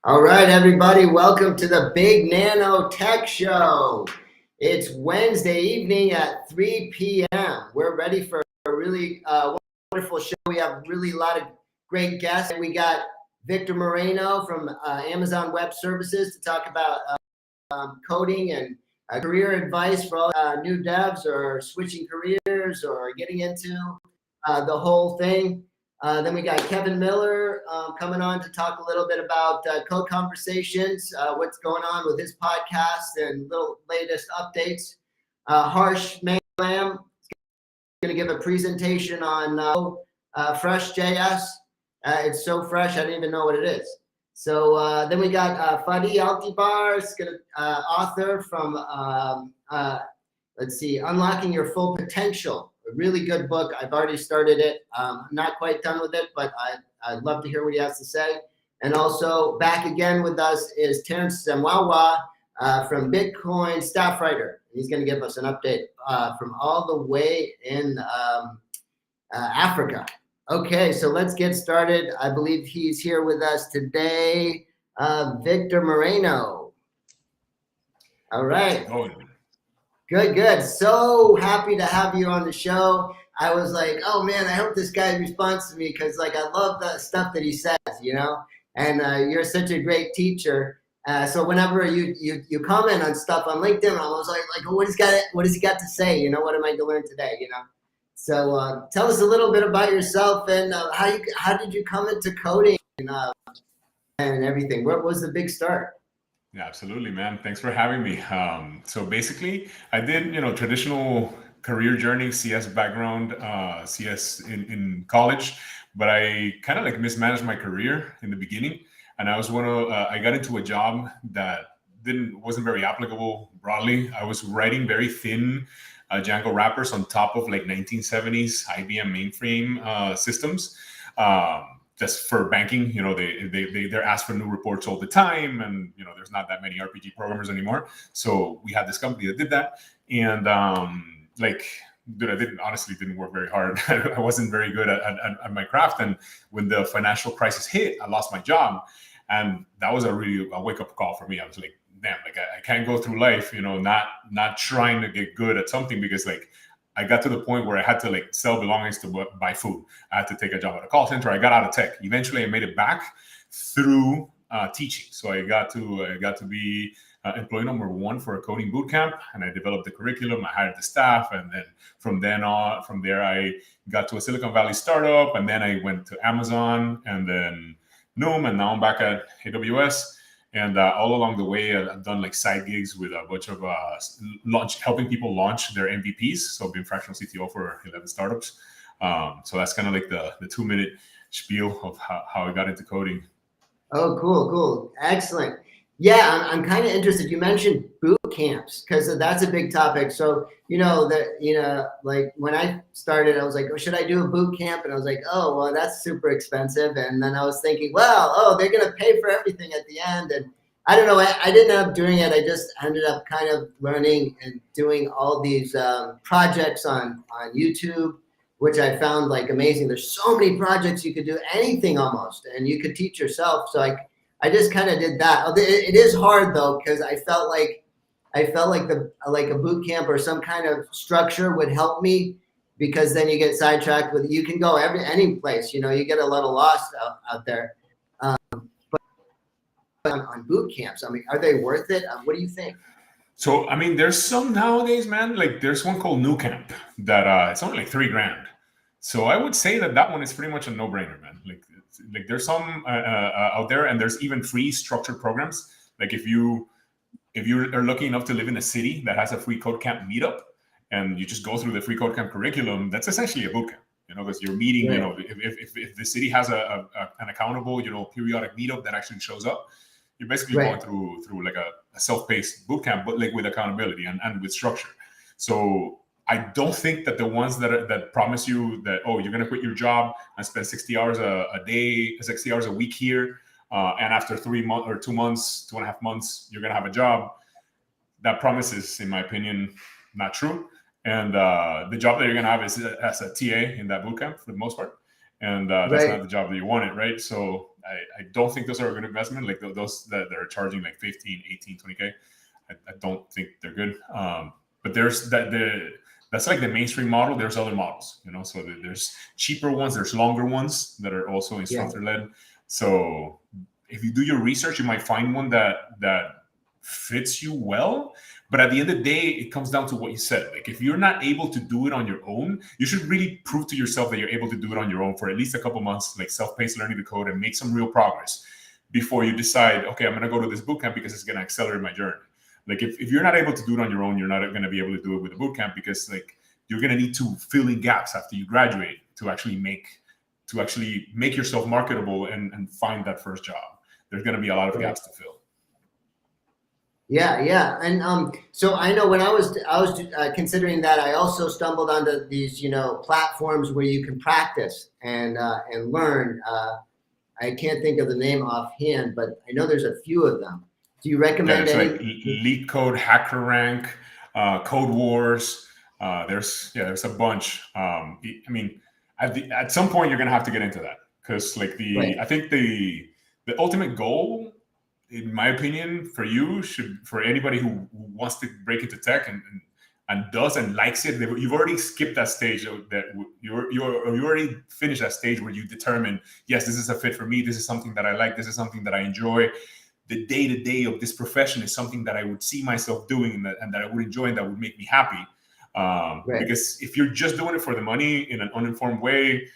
All right, everybody, welcome to the Big Nano Tech Show. It's Wednesday evening at 3 p.m. We're ready for a really wonderful show. We have really a lot of great guests. We got Victor Moreno from Amazon Web Services to talk about coding and career advice for all new devs or switching careers or getting into the whole thing. Then we got Kevin Miller coming on to talk a little bit about Code Conversations, what's going on with his podcast and little latest updates. Harsh Mangalam is going to give a presentation on Fresh.js. It's so fresh, I didn't even know what it is. So then we got Fadi Albitar, author from, Unlocking Your Full Potential. A really good book. I've already started it. I'm not quite done with it, but I'd love to hear what he has to say. And also back again with us is Terence Zimwara from Bitcoin staff writer. He's going to give us an update from all the way in Africa. Okay, so let's get started. I believe he's here with us today, Victor Moreno. All right. Good. So happy to have you on the show. I was like, oh man, I hope this guy responds to me because like I love the stuff that he says, and you're such a great teacher. So whenever you comment on stuff on LinkedIn, I was like, what has he got to say? What am I to learn today? So tell us a little bit about yourself and how did you come into coding and everything? What was the big start? Yeah, absolutely, man. Thanks for having me. So basically, I did, traditional career journey, CS background, CS in college, but I kind of like mismanaged my career in the beginning. And I got into a job that wasn't very applicable broadly. I was writing very thin Django wrappers on top of like 1970s IBM mainframe systems. Just for banking, they're asked for new reports all the time, and there's not that many RPG programmers anymore. So we had this company that did that, and I didn't work very hard. I wasn't very good at my craft, and when the financial crisis hit, I lost my job, and that was a wake up call for me. I was like, damn, like I can't go through life, not trying to get good at something because like. I got to the point where I had to like sell belongings to buy food. I had to take a job at a call center. I got out of tech. Eventually, I made it back through teaching. So I got to be employee number one for a coding bootcamp, and I developed the curriculum. I hired the staff, and then from there, I got to a Silicon Valley startup, and then I went to Amazon, and then Noom, and now I'm back at AWS. And all along the way, I've done like side gigs with a bunch of helping people launch their MVPs. So I've been fractional CTO for 11 startups. So that's kind of like the 2-minute spiel of how I got into coding. Oh, cool. Excellent. Yeah, I'm kind of interested. You mentioned boot camps because that's a big topic. So, like when I started, I was like, oh, should I do a boot camp? And I was like, oh, well, that's super expensive. And then I was thinking, well, they're going to pay for everything at the end. And I don't know, I didn't end up doing it. I just ended up kind of learning and doing all these projects on YouTube, which I found like amazing. There's so many projects you could do anything almost, and you could teach yourself. So I just kind of did that. It is hard though, because I felt like a boot camp or some kind of structure would help me, because then you get sidetracked with, you can go any place, you get a little lost out there. But on boot camps, I mean, are they worth it? What do you think? So, I mean, there's some nowadays, man, like there's one called New Camp that it's only like $3,000. So I would say that one is pretty much a no-brainer, man. Like there's some out there, and there's even free structured programs. Like if you are lucky enough to live in a city that has a free code camp meetup, and you just go through the free code camp curriculum, that's essentially a boot camp, because you're meeting, right. If the city has an accountable, periodic meetup that actually shows up, you're basically right. going through like a self-paced boot camp, but like with accountability and with structure. So I don't think that the ones that promise you that, oh, you're going to quit your job and spend 60 hours a day, 60 hours a week here, and after 3 months or 2 months, 2.5 months, you're going to have a job. That promise is, in my opinion, not true. And the job that you're going to have is as a TA in that bootcamp for the most part. And that's right. Not the job that you wanted, right? So I don't think those are a good investment. Like those that are charging like 15, 18, 20K. I don't think they're good. But there's that's like the mainstream model. There's other models, so there's cheaper ones, there's longer ones that are also instructor led. So if you do your research, you might find one that fits you well. But at the end of the day, it comes down to what you said. Like if you're not able to do it on your own, you should really prove to yourself that you're able to do it on your own for at least a couple months, like self-paced learning the code and make some real progress before you decide, okay, I'm going to go to this bootcamp because it's going to accelerate my journey. Like if you're not able to do it on your own, you're not going to be able to do it with a bootcamp because like you're going to need to fill in gaps after you graduate to actually make yourself marketable and find that first job. There's going to be a lot of gaps to fill. Yeah. And so I know when I was considering that, I also stumbled onto these, platforms where you can practice and learn. I can't think of the name offhand, but I know there's a few of them. Do you recommend any? Like Leak Code, HackerRank, Code Wars. There's a bunch. I mean, at some point you're gonna have to get into that because like I think the ultimate goal, in my opinion, for anybody who wants to break into tech and does and likes it, you've already skipped that stage that you already finished that stage where you determine, yes, this is a fit for me. This is something that I like. This is something that I enjoy. The day-to-day of this profession is something that I would see myself doing and that I would enjoy and that would make me happy. Because if you're just doing it for the money in an uninformed way,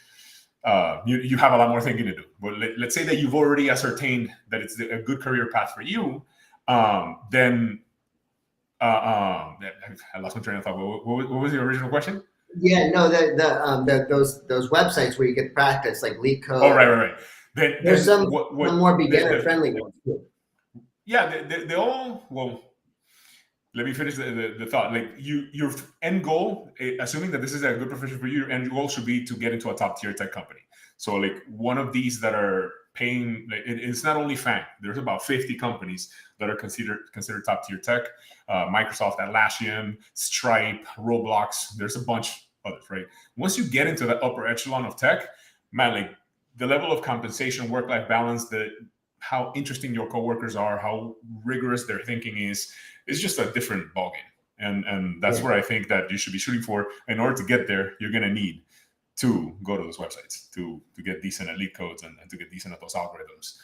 you have a lot more thinking to do. But let's say that you've already ascertained that it's a good career path for you, then I lost my train of thought. What was your original question? Yeah, no, those websites where you get practice, like Leak Code. Oh, right. There's some more beginner-friendly ones too. Yeah, they all, well, let me finish the thought. Like your end goal, assuming that this is a good profession for you, your end goal should be to get into a top tier tech company. So like one of these that are paying, like, it's not only FANG. There's about 50 companies that are considered top tier tech. Microsoft, Atlassian, Stripe, Roblox. There's a bunch others, right? Once you get into the upper echelon of tech, man, like the level of compensation, work-life balance, how interesting your coworkers are, how rigorous their thinking is just a different ballgame. And that's where I think that you should be shooting for. In order to get there, you're going to need to go to those websites to get decent at leak codes and to get decent at those algorithms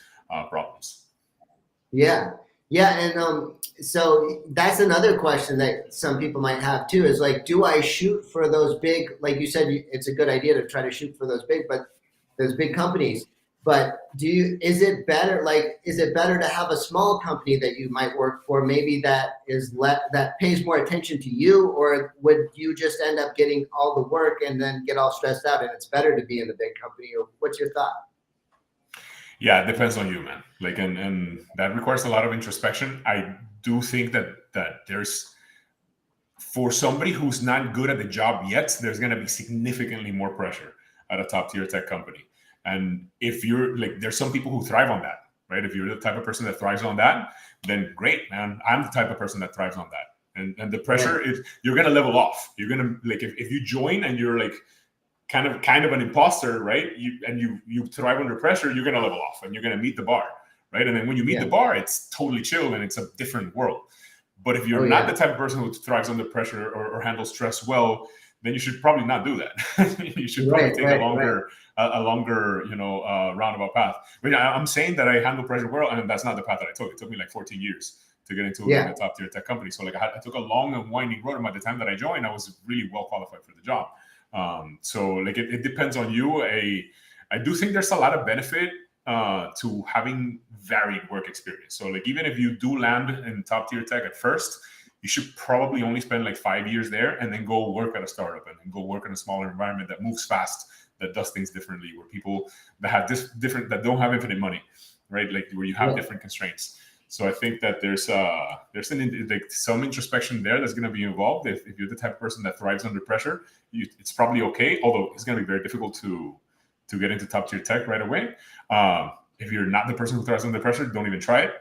problems. Yeah. And so that's another question that some people might have too, is like, do I shoot for those big, like you said, it's a good idea to try to shoot for those big companies. But is it better to have a small company that you might work for, maybe that pays more attention to you, or would you just end up getting all the work and then get all stressed out and it's better to be in the big company? Or what's your thought? Yeah, it depends on you, man. Like, and that requires a lot of introspection. I do think that there's, for somebody who's not good at the job yet, there's going to be significantly more pressure at a top tier tech company. And if you're like, there's some people who thrive on that, right? If you're the type of person that thrives on that, then great, man. I'm the type of person that thrives on that. And the pressure is, you're going to level off. You're going to, like, if you join and you're like kind of an imposter, right? You thrive under pressure, you're going to level off and you're going to meet the bar, right? And then when you meet the bar, it's totally chill and it's a different world. But if you're not the type of person who thrives under pressure or handles stress well, then you should probably not do that. You should probably take a longer, roundabout path. But I'm saying that I handle pressure well, and that's not the path that I took. It took me like 14 years to get into a top tier tech company. So like I took a long and winding road, and by the time that I joined, I was really well qualified for the job. So like it depends on you. I do think there's a lot of benefit to having varied work experience. So like even if you do land in top tier tech at first, you should probably only spend like 5 years there and then go work at a startup and then go work in a smaller environment that moves fast, that does things differently, where people that have that don't have infinite money, right? Like where you have different constraints. So I think that there's some introspection there that's going to be involved. If you're the type of person that thrives under pressure, it's probably okay. Although it's going to be very difficult to get into top tier tech right away. If you're not the person who thrives under pressure, don't even try it.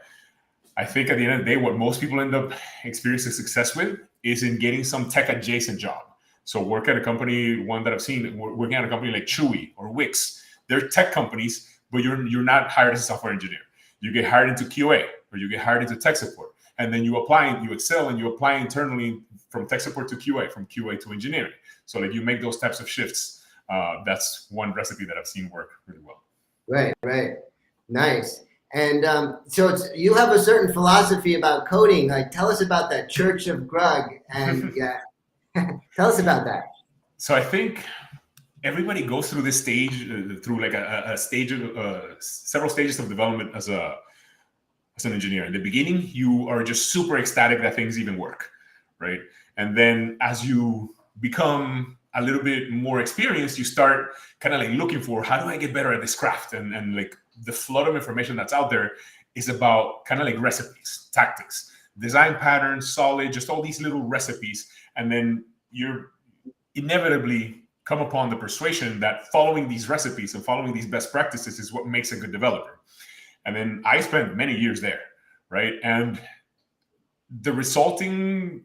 I think at the end of the day, what most people end up experiencing success with is in getting some tech adjacent job. So work at a company, one that I've seen, working at a company like Chewy or Wix. They're tech companies, but you're not hired as a software engineer. You get hired into QA, or you get hired into tech support, and then you apply and you excel and you apply internally from tech support to QA, from QA to engineering. So like you make those types of shifts. That's one recipe that I've seen work really well. Right. Nice. And so you have a certain philosophy about coding. Like, tell us about that Church of Grug, and tell us about that. So I think everybody goes through this stage, through like a stage of several stages of development as an engineer. In the beginning, you are just super ecstatic that things even work, right? And then as you become a little bit more experienced, you start kind of like looking for, how do I get better at this craft? And like the flood of information that's out there is about kind of like recipes, tactics, design patterns, solid, just all these little recipes. And then you're inevitably come upon the persuasion that following these recipes and following these best practices is what makes a good developer. And then I spent many years there, right? And the resulting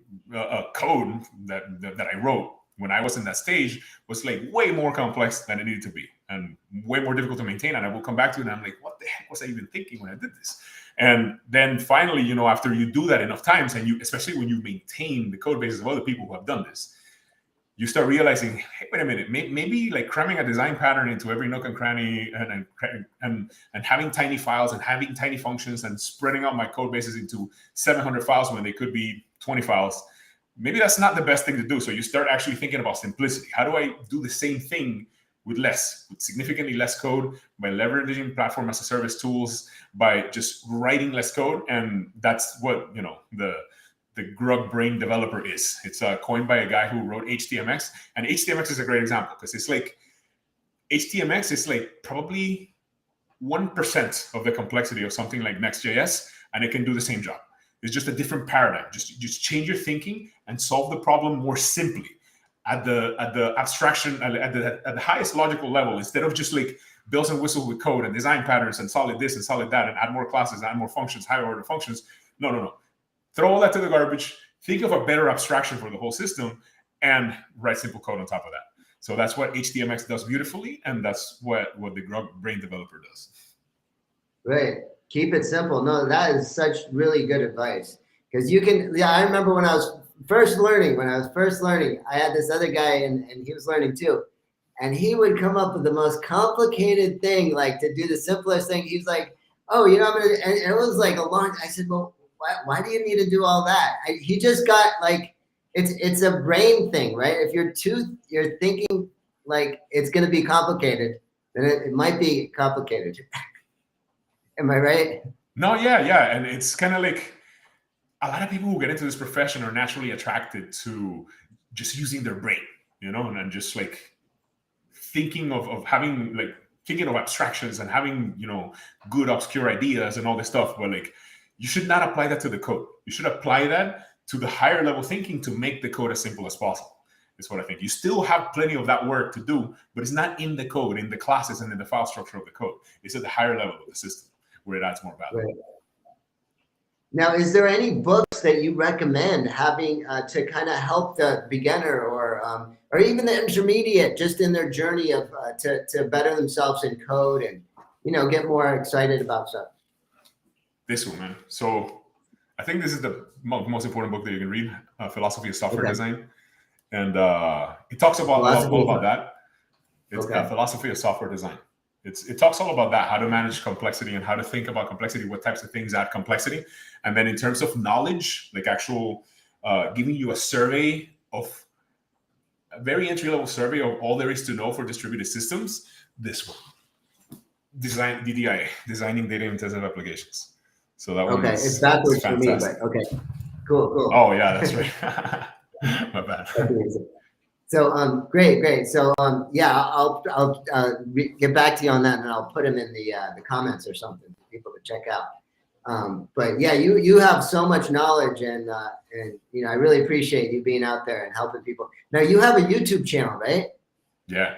code that I wrote when I was in that stage was like way more complex than it needed to be, and way more difficult to maintain. And I will come back to it and I'm like, what the heck was I even thinking when I did this? And then finally, you know, after you do that enough times, and you, especially when you maintain the code bases of other people who have done this, you start realizing, hey, wait a minute, maybe like cramming a design pattern into every nook and cranny and having tiny files and having tiny functions and spreading out my code bases into 700 files when they could be 20 files, maybe that's not the best thing to do. So you start actually thinking about simplicity. How do I do the same thing with significantly less code, by leveraging platform as a service tools, by just writing less code? And that's what, you know, the Grug brain developer is. It's coined by a guy who wrote HTMX, and HTMX is a great example because it's like HTMX is like probably 1% of the complexity of something like Next.js, and it can do the same job. It's just a different paradigm. Just change your thinking and solve the problem more simply at the abstraction, at the highest logical level, instead of just like bells and whistles with code and design patterns and solid this and solid that and add more classes, add more functions, higher order functions. No. Throw all that to the garbage. Think of a better abstraction for the whole system and write simple code on top of that. So that's what HTMX does beautifully, and that's what the Grug brain developer does. Right. Keep it simple. No, that is such really good advice. Because you can, I remember when I was first learning, I had this other guy and he was learning too. And he would come up with the most complicated thing, like to do the simplest thing. He's like, oh, you know, and it was like a long, I said, well, why do you need to do all that? He just got like, it's a brain thing, right? If you're thinking like it's going to be complicated, then it might be complicated. Am I right? No, yeah. And it's kind of like a lot of people who get into this profession are naturally attracted to just using their brain, you know, and just like thinking of having like thinking of abstractions and having, you know, good obscure ideas and all this stuff. But like, you should not apply that to the code. You should apply that to the higher level thinking to make the code as simple as possible. Is what I think. You still have plenty of that work to do, but it's not in the code, in the classes and in the file structure of the code. It's at the higher level of the system where it adds more value. Right. Now, is there any books that you recommend having to kind of help the beginner or even the intermediate just in their journey of to better themselves in code and, you know, get more excited about stuff? This one, man. So I think this is the most important book that you can read, Philosophy of Software Design. And it talks about all about that. It's Philosophy of Software Design. It talks all about that, how to manage complexity and how to think about complexity, what types of things add complexity. And then in terms of knowledge, like actual giving you a survey of a very entry-level survey of all there is to know for distributed systems, this one. DDIA, Designing Data Intensive Applications. So that one is it's backwards for me, but okay. Cool. Oh yeah, that's right. My bad. So great. So I'll get back to you on that, and I'll put them in the comments or something for people to check out. But yeah, you have so much knowledge, and you know, I really appreciate you being out there and helping people. Now you have a YouTube channel, right? Yeah.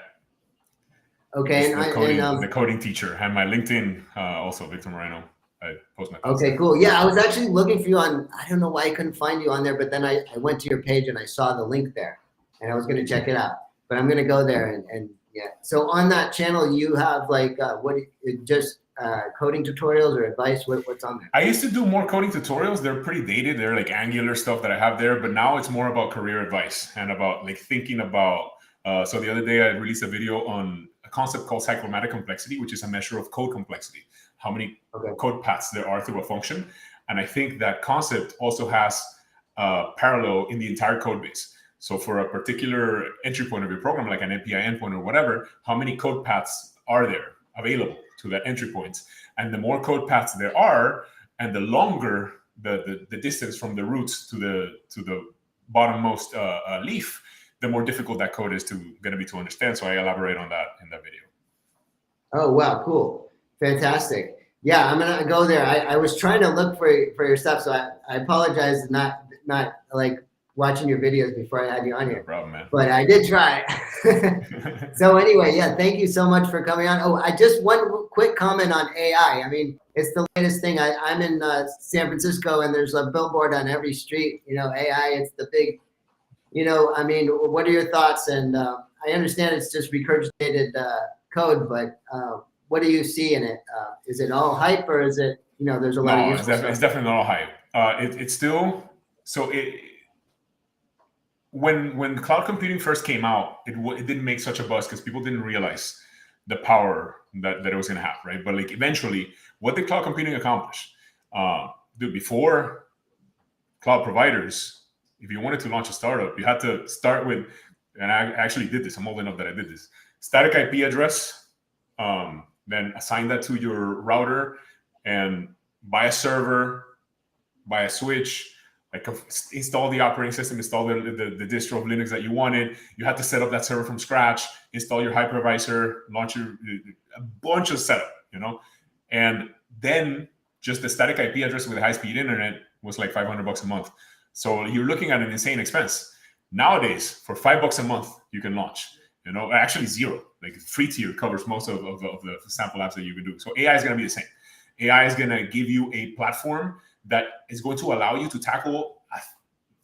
Okay, the coding teacher, and my LinkedIn also, Victor Moreno. I post my posts. Okay, cool. Yeah, I was actually looking for you on. I don't know why I couldn't find you on there, but then I went to your page and I saw the link there, and I was going to check it out. But I'm going to go there and Yeah. So on that channel, you have like coding tutorials or advice? What's on there? I used to do more coding tutorials. They're pretty dated. They're like Angular stuff that I have there, but now it's more about career advice and about like thinking about. So the other day I released a video on a concept called cyclomatic complexity, which is a measure of code complexity, how many code paths there are through a function. And I think that concept also has parallel in the entire code base. So for a particular entry point of your program, like an API endpoint or whatever, how many code paths are there available to that entry point? And the more code paths there are, and the longer the distance from the roots to the bottommost leaf, the more difficult that code is going to be to understand. So I elaborate on that in that video. Oh wow, cool, fantastic. Yeah, I'm gonna go there. I was trying to look for your stuff, so I apologize not like watching your videos before I had you on here. No problem, man. But I did try. So anyway, yeah, thank you so much for coming on. Oh, I just one quick comment on AI. I mean, it's the latest thing. I'm in San Francisco, and there's a billboard on every street. You know, AI. It's the big. You know, I mean, what are your thoughts? And I understand it's just regurgitated code, but what do you see in it? Is it all hype, or is it, you know, there's a lot of useful stuff? It's definitely not all hype. It's still so. When cloud computing first came out, it didn't make such a buzz because people didn't realize the power that it was going to have, right? But like eventually, what did cloud computing accomplish? Before cloud providers, if you wanted to launch a startup, you had to start with, and I actually did this. I'm old enough that I did this. Static IP address, then assign that to your router, and buy a server, buy a switch. Like install the operating system, install the distro of Linux that you wanted. You had to set up that server from scratch, install your hypervisor, launch a bunch of setup, you know? And then just the static IP address with a high-speed internet was like $500 a month. So you're looking at an insane expense. Nowadays, for $5 a month, you can launch, you know, actually zero. Like free tier covers most of the sample apps that you can do. So AI is going to be the same. AI is going to give you a platform that is going to allow you to tackle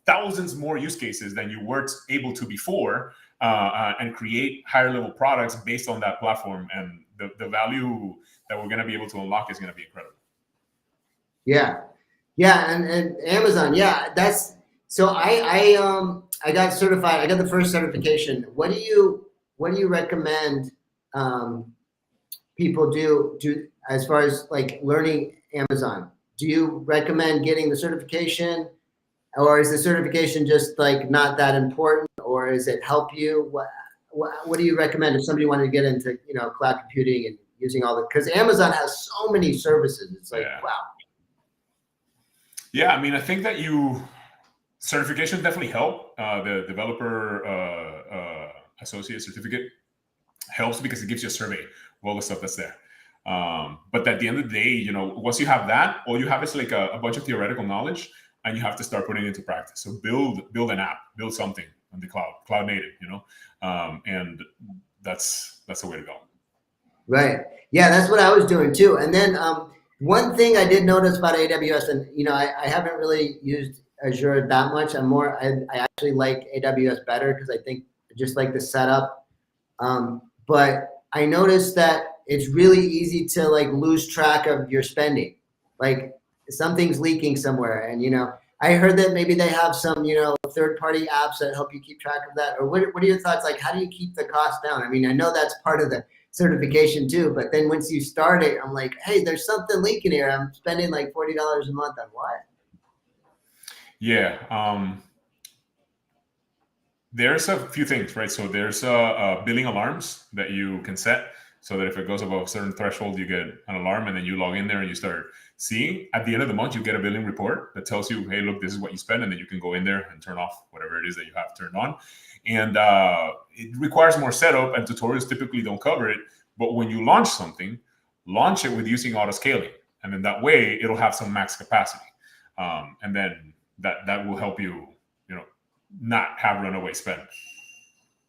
thousands more use cases than you weren't able to before, and create higher level products based on that platform. And the value that we're going to be able to unlock is going to be incredible. Yeah. And Amazon. Yeah. That's, so I got certified. I got the first certification. What do you recommend people do as far as like learning Amazon? Do you recommend getting the certification, or is the certification just like not that important, or is it help you? What do you recommend if somebody wanted to get into, you know, cloud computing and using all the, because Amazon has so many services. It's like, wow. Yeah, I mean, I think that certifications definitely help. The developer associate certificate helps because it gives you a survey of all the stuff that's there. But at the end of the day, you know, once you have that, all you have is like a bunch of theoretical knowledge, and you have to start putting it into practice. So build an app, build something on the cloud native, you know, and that's the way to go. Right. Yeah, that's what I was doing too. And then one thing I did notice about AWS, and you know, I haven't really used Azure that much. I actually like AWS better because I think I just like the setup. But I noticed that it's really easy to like lose track of your spending. Like something's leaking somewhere, and you know, I heard that maybe they have some, you know, third-party apps that help you keep track of that. Or what are your thoughts? Like, how do you keep the cost down? I mean, I know that's part of the certification too, but then once you start it, I'm like, hey, there's something leaking here. I'm spending like $40 a month on what? Yeah. There's a few things, right? So there's billing alarms that you can set so that if it goes above a certain threshold, you get an alarm, and then you log in there and you start seeing. At the end of the month, you get a billing report that tells you, hey, look, this is what you spend, and then you can go in there and turn off whatever it is that you have turned on. And it requires more setup, and tutorials typically don't cover it. But when you launch something, launch it with using auto scaling, and then that way it'll have some max capacity, and then that will help you, you know, not have runaway spend.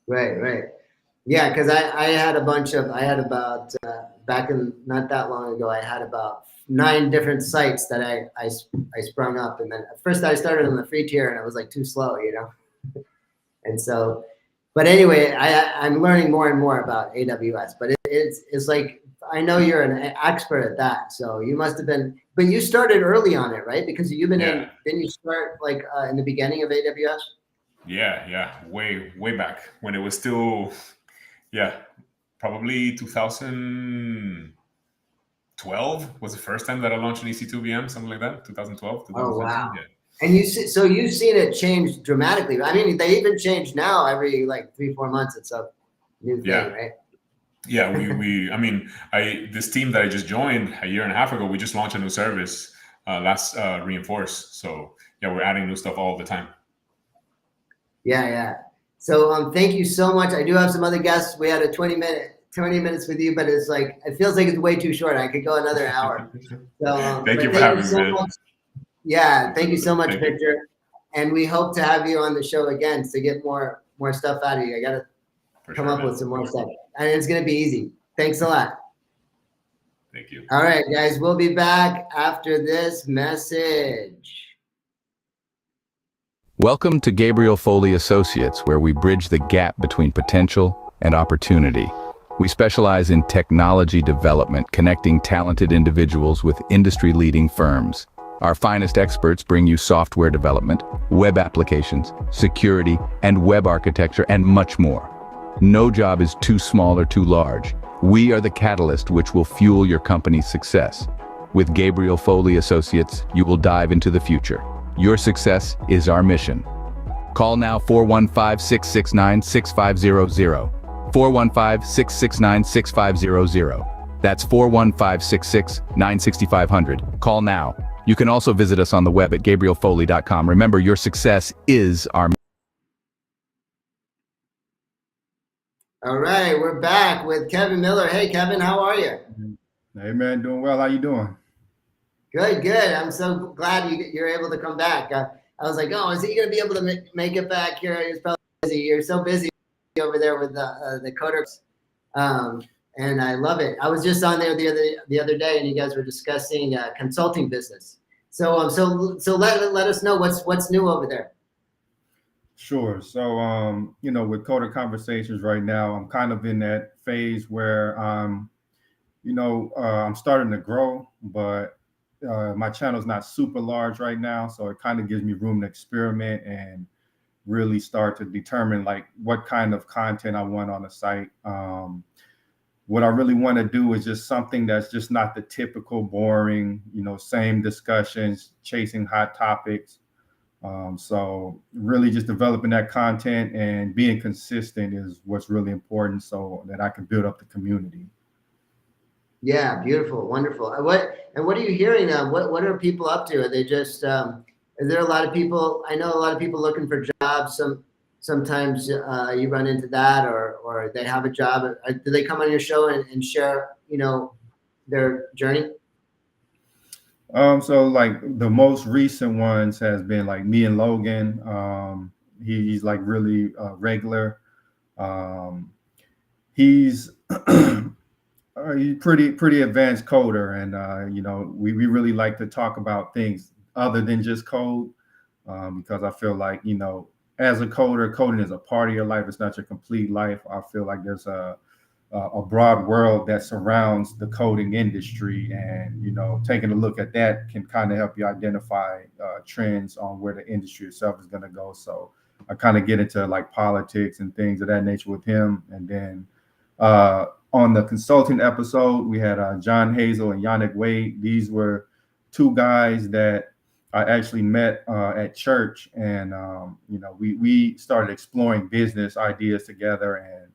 Right. Yeah, because I had about back in not that long ago, I had about 9 different sites that I sprung up, and then at first I started on the free tier, and it was like too slow, you know. And so But anyway, I'm learning more and more about AWS. But it's like I know you're an expert at that, so you must have been. But you started early on it, right? Because you've been in. Didn't you start like in the beginning of AWS? Yeah, way back when it was still, probably 2012 was the first time that I launched an EC2 VM, something like that. 2012, Oh 2013. wow! Yeah. And so you've seen it change dramatically. I mean, they even change now every like 3-4 months. It's a new thing, right? Yeah, I mean, this team that I just joined a year and a half ago, we just launched a new service last Reinforce. So yeah, we're adding new stuff all the time. Yeah. So thank you so much. I do have some other guests. We had a 20 minutes with you, but it's like it feels like it's way too short. I could go another hour. So thank you for having me, man. Much. Yeah, thank you so much, Victor. And we hope to have you on the show again to get more stuff out of you. I gotta come up with some more stuff. And it's gonna be easy. Thanks a lot. Thank you. All right, guys, we'll be back after this message. Welcome to Gabriel Foley Associates, where we bridge the gap between potential and opportunity. We specialize in technology development, connecting talented individuals with industry-leading firms. Our finest experts bring you software development, web applications, security, and web architecture, and much more. No job is too small or too large. We are the catalyst which will fuel your company's success. With Gabriel Foley Associates, you will dive into the future. Your success is our mission. Call now 415-669-6500. 415-669-6500. That's 415-669-6500. Call now. You can also visit us on the web at gabrielfoley.com. Remember, your success is our mission. All right, we're back with Kevin Miller. Hey, Kevin, how are you? Hey, man, doing well. How you doing? Good. I'm so glad you're able to come back. I was like, oh, is he going to be able to make it back here? He's probably busy. You're so busy over there with the coders, and I love it. I was just on there the other day, and you guys were discussing consulting business. So let us know what's new over there. Sure. So with Coder Conversations right now, I'm kind of in that phase where I'm starting to grow, but my channel is not super large right now, so it kind of gives me room to experiment and really start to determine like what kind of content I want on the site. What I really want to do is just something that's just not the typical boring, same discussions, chasing hot topics. So really just developing that content and being consistent is what's really important so that I can build up the community. Yeah, beautiful, wonderful. What are you hearing? What are people up to? Are they just? Is there a lot of people? I know a lot of people looking for jobs. Sometimes you run into that, or they have a job. Do they come on your show and share, their journey? So like the most recent ones has been like me and Logan. He's like really regular. He's he's pretty advanced coder, and we really like to talk about things other than just code, because I feel like as a coder, coding is a part of your life. It's not your complete life. I feel like there's a broad world that surrounds the coding industry, and taking a look at that can kind of help you identify trends on where the industry itself is going to go. So I kind of get into like politics and things of that nature with him. And then on the consulting episode, we had John Hazel and Yannick Wade. These were two guys that I actually met at church, and we started exploring business ideas together. And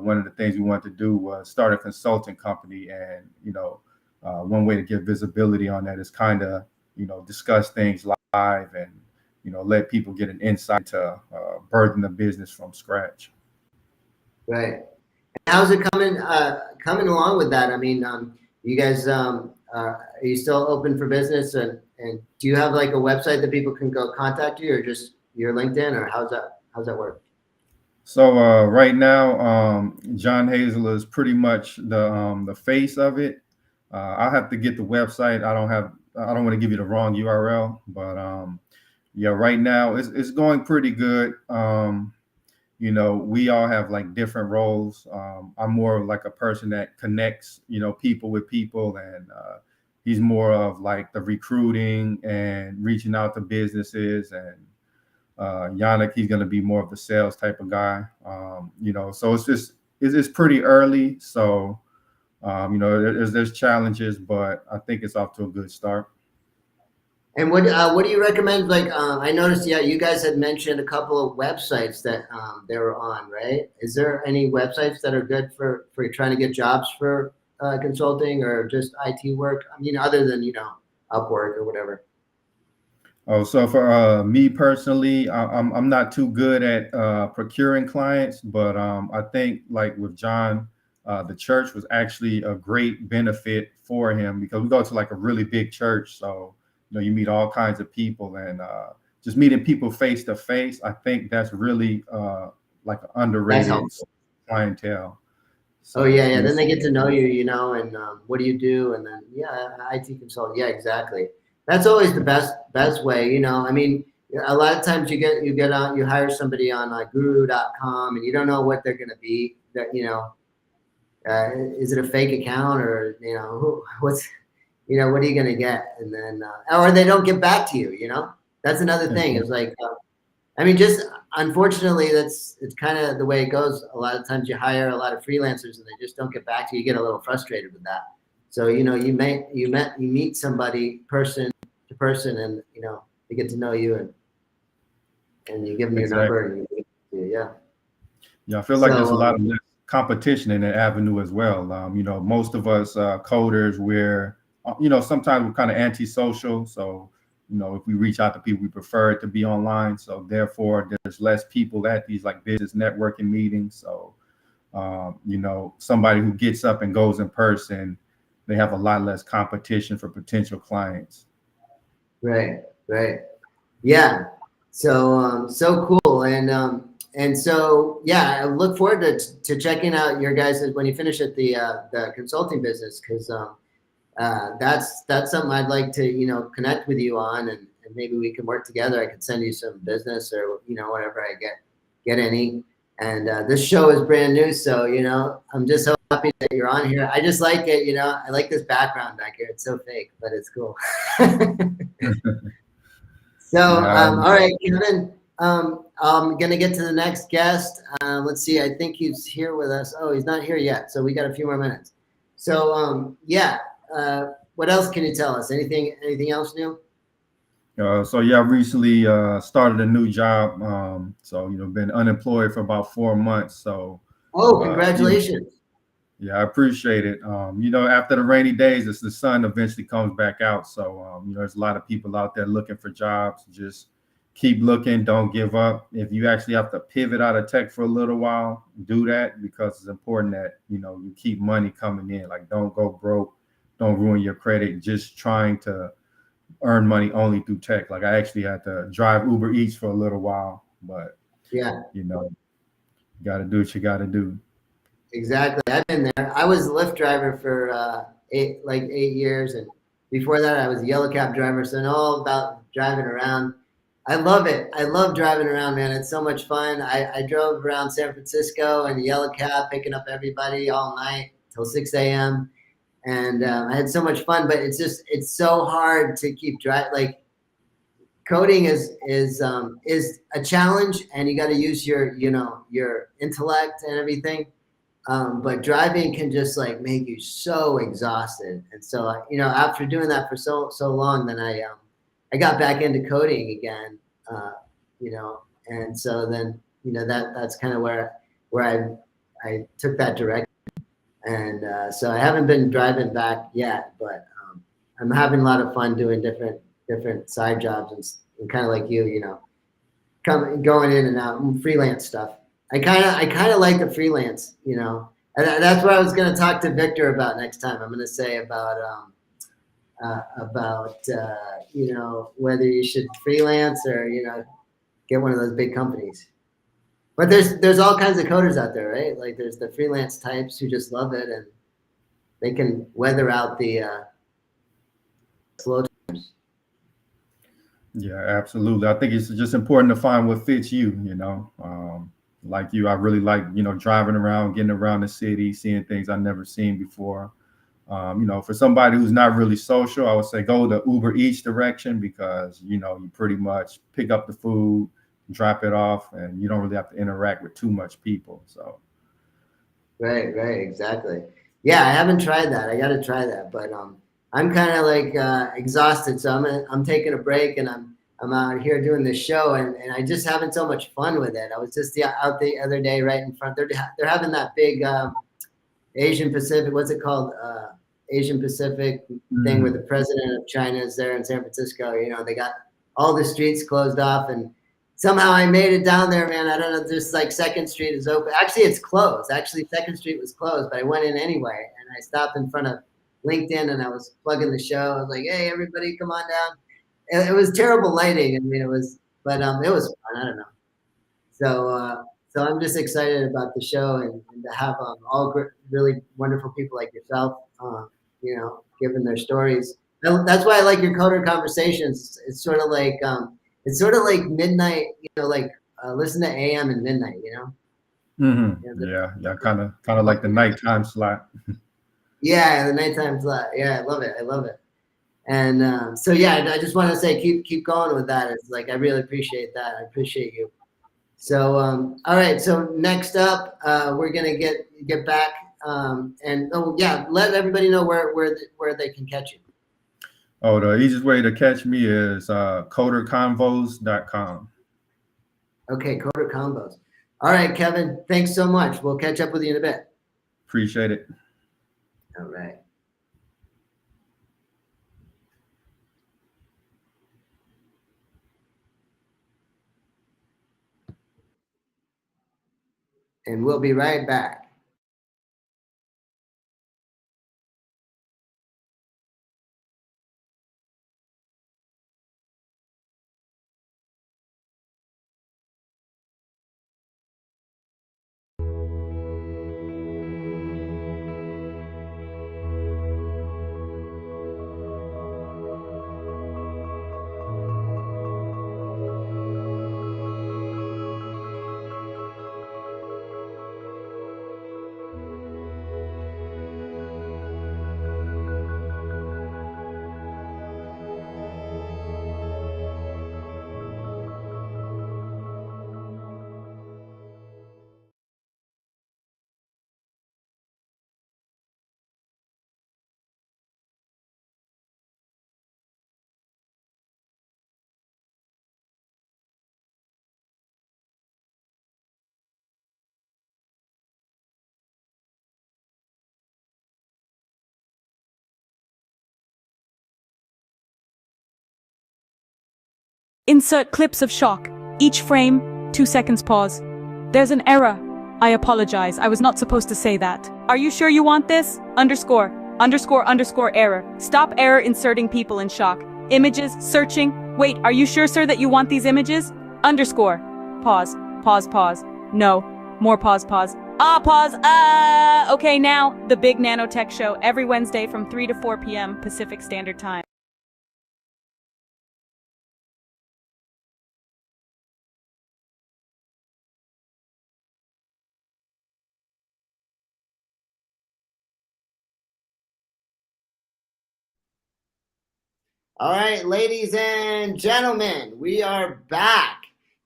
one of the things we wanted to do was start a consulting company. And one way to get visibility on that is kind of discuss things live and let people get an insight to birthing the business from scratch. Right. How's it coming along with that? I mean, you guys, are you still open for business? And do you have like a website that people can go contact you, or just your LinkedIn, or how's that work? So right now, John Hazel is pretty much the face of it. I'll have to get the website. I don't want to give you the wrong URL, but right now it's going pretty good. you know, we all have like different roles. I'm more of like a person that connects, you know, people with people, and he's more of like the recruiting and reaching out to businesses, and Yannick, he's going to be more of the sales type of guy. You know, so it's pretty early. So, you know, there's challenges, but I think it's off to a good start. And what do you recommend? Like, I noticed, yeah, you guys had mentioned a couple of websites that they were on, right? Is there any websites that are good for trying to get jobs for consulting or just IT work? I mean, other than, you know, Upwork or whatever. Oh, so for me personally, I'm not too good at procuring clients, but I think like with John, the church was actually a great benefit for him because we go to like a really big church, so you know you meet all kinds of people, and just meeting people face to face, I think that's really like an underrated clientele. Oh So yeah, yeah. Then they get to know you, you know, and what do you do? And then yeah, IT consultant. Yeah, exactly. That's always the best way, you know. I mean, a lot of times you get on, you hire somebody on guru.com and you don't know what they're going to be. That, you know, is it a fake account, or you know what's, you know, what are you going to get? And then or they don't get back to you. You know, that's another thing. It's like I mean, just unfortunately, it's kind of the way it goes. A lot of times you hire a lot of freelancers and they just don't get back to you. You get a little frustrated with that. So, you know, you meet somebody person to person, and, you know, they get to know you, and you give them your number, and yeah. Yeah, I feel like there's a lot of competition in that avenue as well. You know, most of us coders, we're, you know, sometimes we're kind of antisocial. So, you know, if we reach out to people, we prefer it to be online. So therefore, there's less people at these like business networking meetings. So, you know, somebody who gets up and goes in person, they have a lot less competition for potential clients. Right, right. Yeah. So, so cool. And so, yeah, I look forward to checking out your guys' when you finish at the consulting business, because that's something I'd like to, you know, connect with you on, and maybe we can work together. I could send you some business, or, you know, whatever I get any. And this show is brand new, so, you know, I'm just so happy that you're on here. I just like it, you know. I like this background back here. It's so fake, but it's cool. So, all right, Kevin. I'm gonna get to the next guest. Let's see. I think he's here with us. Oh, he's not here yet, so we got a few more minutes. So, yeah. What else can you tell us? Anything else new? So yeah, I recently started a new job. So, you know, been unemployed for about 4 months. So, oh, congratulations. Yeah, I appreciate it. You know, after the rainy days, the sun eventually comes back out. So, you know, there's a lot of people out there looking for jobs. Just keep looking. Don't give up. If you actually have to pivot out of tech for a little while, do that, because it's important that, you know, you keep money coming in. Like, don't go broke. Don't ruin your credit. Just trying to earn money only through tech. Like, I actually had to drive Uber Eats for a little while, but yeah, you know, you got to do what you got to do. Exactly. I've been there. I was a Lyft driver for 8 years, and before that, I was a yellow cab driver. So I know all about driving around. I love it. I love driving around, man. It's so much fun. I drove around San Francisco in a yellow cab, picking up everybody all night till 6 a.m. And I had so much fun. But it's so hard to keep driving. Like, coding is a challenge, and you got to use your intellect and everything. But driving can just like make you so exhausted. And so, you know, after doing that for so long, then I got back into coding again, you know, and so then, you know, that's kind of where I took that direction. And so I haven't been driving back yet, but I'm having a lot of fun doing different side jobs, and kind of like you know, going in and out, freelance stuff. I kind of like the freelance, you know, and that's what I was going to talk to Victor about next time. I'm going to say about you know, whether you should freelance or, you know, get one of those big companies. But there's all kinds of coders out there, right? Like, there's the freelance types who just love it, and they can weather out the slow times. Yeah, absolutely. I think it's just important to find what fits you, you know. like you, I really like, driving around, getting around the city, seeing things I've never seen before. For somebody who's not really social, I would say go the Uber Eats direction, because, you pretty much pick up the food, drop it off, and you don't really have to interact with too much people. So. Right, exactly. Yeah, I haven't tried that. I got to try that, but I'm kind of like exhausted, so I'm taking a break, and I'm out here doing this show, and I just having so much fun with it. I was just out the other day, right in front. They're having that big Asian Pacific. What's it called? Asian Pacific thing where the president of China is there in San Francisco. They got all the streets closed off, and somehow I made it down there, man. I don't know. Just like Second Street is open. Actually, it's closed. Actually, Second Street was closed, but I went in anyway, and I stopped in front of LinkedIn, and I was plugging the show. I was like, "Hey, everybody, come on down." It was terrible lighting. I mean, it was fun. I don't know. So I'm just excited about the show, and to have all really wonderful people like yourself, giving their stories. That's why I like your coder conversations. It's sort of like midnight, listen to AM and midnight, Yeah, kind of like the nighttime slot. Yeah, the nighttime slot. Yeah, I love it. And so yeah, I just want to say keep going with that. It's like I really appreciate that. I appreciate you. So all right. So next up, we're gonna get back and let everybody know where they can catch you. Oh, the easiest way to catch me is coderconvos.com. Okay, Coder Combos. All right, Kevin. Thanks so much. We'll catch up with you in a bit. Appreciate it. All right. And we'll be right back. Insert clips of shock. Each frame, 2 seconds pause. There's an error. I apologize. I was not supposed to say that. Are you sure you want this? Underscore error. Stop error inserting people in shock. Images, searching. Wait, are you sure, sir, that you want these images? Underscore. Pause. No. More pause. Pause. Okay, now, the Big Nano Tech Show, every Wednesday from 3 to 4 p.m. Pacific Standard Time. All right, ladies and gentlemen, we are back,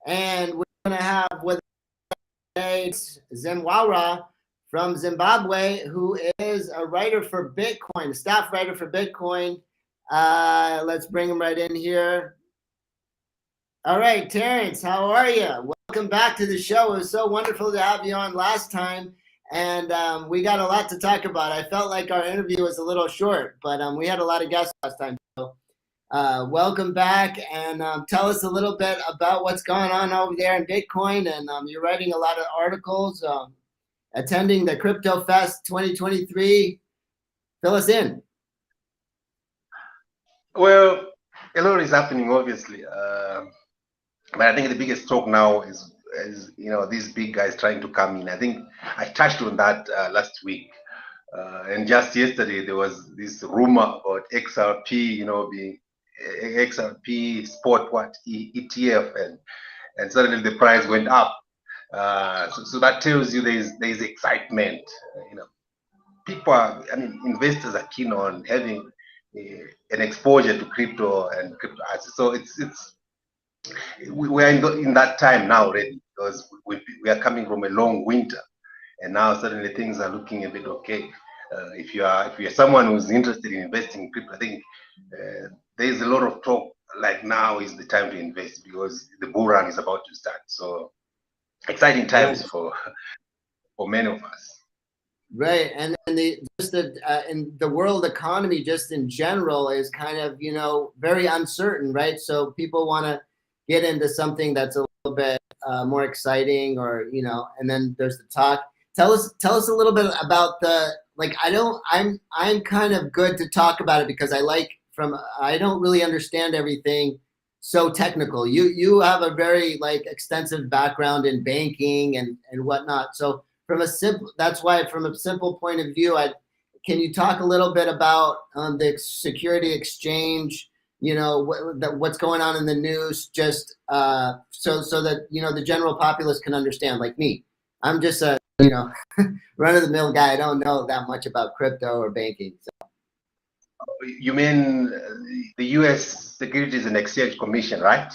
and we're going to have with us Zimwara from Zimbabwe, who is a writer for Bitcoin, a staff writer for Bitcoin. Let's bring him right in here. All right, Terence, how are you? Welcome back to the show. It was so wonderful to have you on last time, and we got a lot to talk about. I felt like our interview was a little short, but we had a lot of guests last time. So welcome back, and tell us a little bit about what's going on over there in Bitcoin. And you're writing a lot of articles, attending the Crypto Fest 2023. Fill us in. Well, a lot is happening, obviously, but I think the biggest talk now is these big guys trying to come in. I think I touched on that last week, and just yesterday there was this rumor about XRP, being XRP spot ETF, and suddenly the price went up. So that tells you there's excitement. People are, I mean, investors are keen on having an exposure to crypto and crypto assets. So we are in that time now already, because we are coming from a long winter, and now suddenly things are looking a bit okay. If you're someone who's interested in investing in crypto, I think there's a lot of talk like now is the time to invest, because the bull run is about to start. So exciting times for many of us. Right, and in the world economy just in general is kind of very uncertain, right? So people want to get into something that's a little bit more exciting, or and then there's the talk. Tell us a little bit about I'm kind of good to talk about it, because I don't really understand everything so technical. You have a very extensive background in banking and whatnot, so. That's why from a simple point of view, can you talk a little bit about the security exchange, what's going on in the news, just so that the general populace can understand, like me. I'm just a run-of-the-mill guy. I don't know that much about crypto or banking. So. You mean the U.S. Securities and Exchange Commission, right?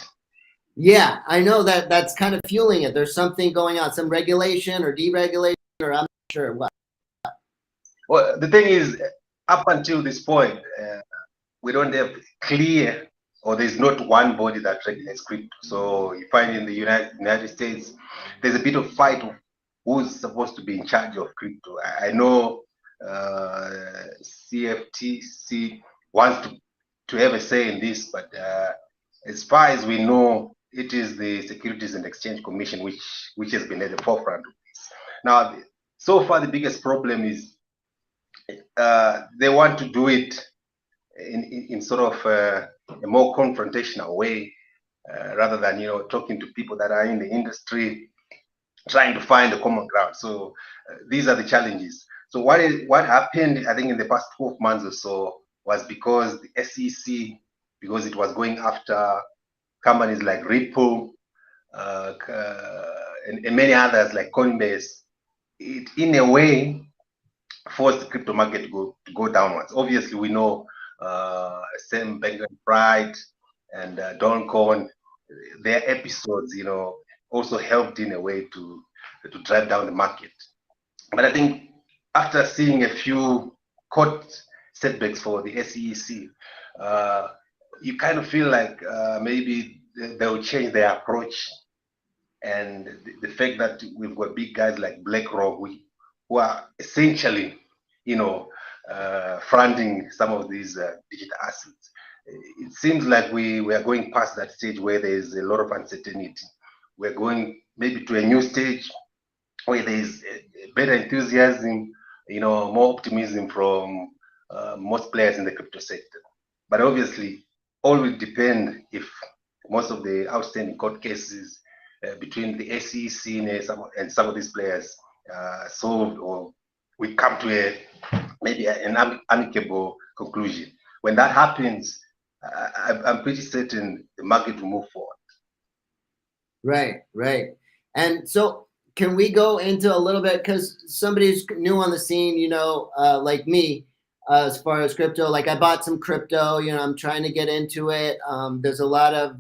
Yeah, I know that's kind of fueling it. There's something going on, some regulation or deregulation, or I'm not sure what. Well, the thing is, up until this point, we don't have clear, or there's not one body that regulates crypto. So you find in the United States, there's a bit of fight of who's supposed to be in charge of crypto. I know CFTC wants to have a say in this, but as far as we know, it is the Securities and Exchange Commission which has been at the forefront of this. Now, so far the biggest problem is they want to do it in sort of a more confrontational way, rather than talking to people that are in the industry, trying to find a common ground. So these are the challenges. So what happened, I think, in the past 12 months or so, was because the SEC, because it was going after companies like Ripple and many others like Coinbase, it in a way forced the crypto market to go downwards. Obviously, we know Sam Bankman-Fried and Don Cohen, their episodes, also helped in a way to drive down the market. But I think after seeing a few court setbacks for the SEC, you kind of feel like maybe they'll change their approach. And the fact that we've got big guys like BlackRock, who are essentially, funding some of these digital assets, it seems like we are going past that stage where there's a lot of uncertainty. We're going maybe to a new stage where there's better enthusiasm, more optimism from most players in the crypto sector. But obviously, all will depend if most of the outstanding court cases between the SEC and some of these players solved, or we come to maybe an amicable conclusion. When that happens, I'm pretty certain the market will move forward. Right. And so can we go into a little bit, because somebody's new on the scene, like me, as far as crypto, like I bought some crypto, I'm trying to get into it. There's a lot of,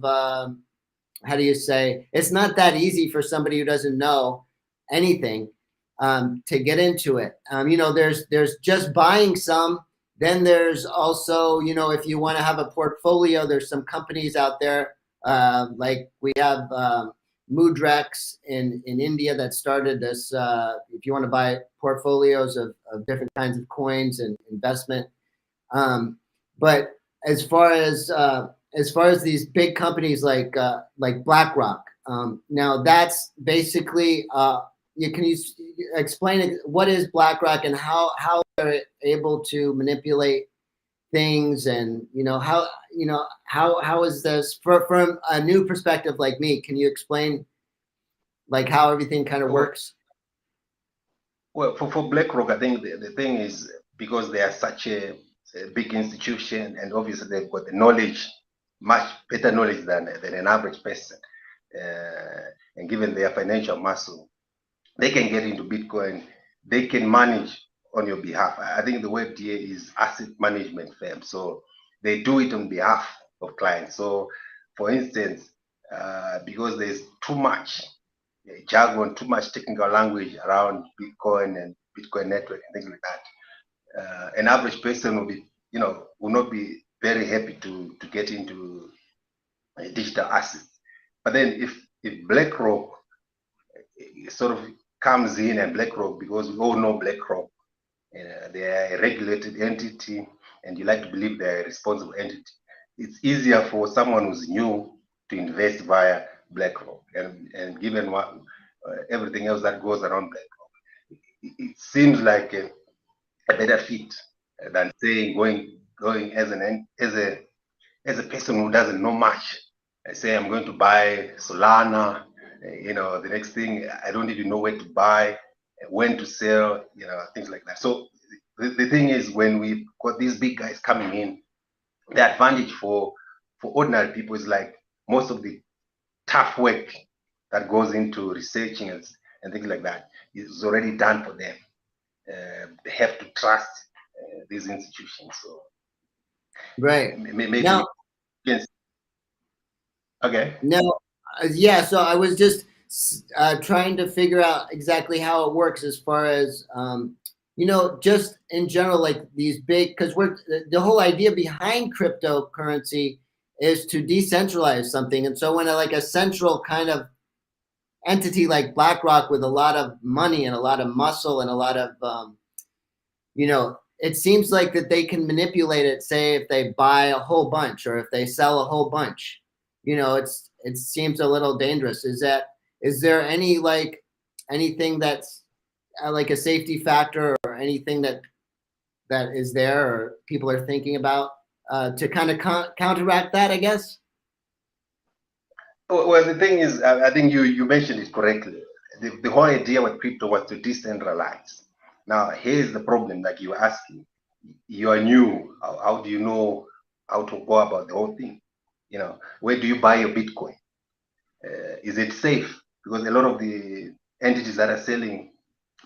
how do you say, it's not that easy for somebody who doesn't know anything to get into it. There's just buying some. Then there's also, if you want to have a portfolio, there's some companies out there, like we have Mudrex in India that started this, if you want to buy portfolios of different kinds of coins and investment. But as far as these big companies like BlackRock, now that's basically, can you explain what is BlackRock and how they're able to manipulate things, and how is this from a new perspective like me? Can you explain how everything kind of works? Well, for BlackRock, I think the thing is, because they are such a big institution, and obviously they've got the knowledge, much better knowledge than an average person, and given their financial muscle, they can get into Bitcoin. They can manage on your behalf. I think the word here is asset management firm. So they do it on behalf of clients. So for instance, because there's too much jargon, too much technical language around Bitcoin and Bitcoin network and things like that, an average person will be, will not be very happy to get into digital assets. But then if BlackRock sort of comes in, and BlackRock, because we all know BlackRock, they are a regulated entity, and you like to believe they're a responsible entity. It's easier for someone who's new to invest via BlackRock, and given what everything else that goes around BlackRock, it seems like a better fit than saying going as a person who doesn't know much. I say I'm going to buy Solana. The next thing, I don't even know where to buy, when to sell, things like that. So the thing is, when we've got these big guys coming in, the advantage for ordinary people is like most of the tough work that goes into researching and things like that is already done for them. They have to trust these institutions. So Right. maybe Now, yes. Okay. no, yeah. So I was just trying to figure out exactly how it works as far as just in general, like these big, because the whole idea behind cryptocurrency is to decentralize something, and so when a central kind of entity like BlackRock with a lot of money and a lot of muscle and a lot of it seems like that they can manipulate it. Say if they buy a whole bunch or if they sell a whole bunch, it seems a little dangerous. Is there anything that's like a safety factor or anything that is there or people are thinking about to kind of counteract that, I guess? Well, the thing is, I think you mentioned it correctly. The whole idea with crypto was to decentralize. Now, here's the problem, like you were asking. You are new. How do you know how to go about the whole thing? Where do you buy your Bitcoin? Is it safe? Because a lot of the entities that are selling,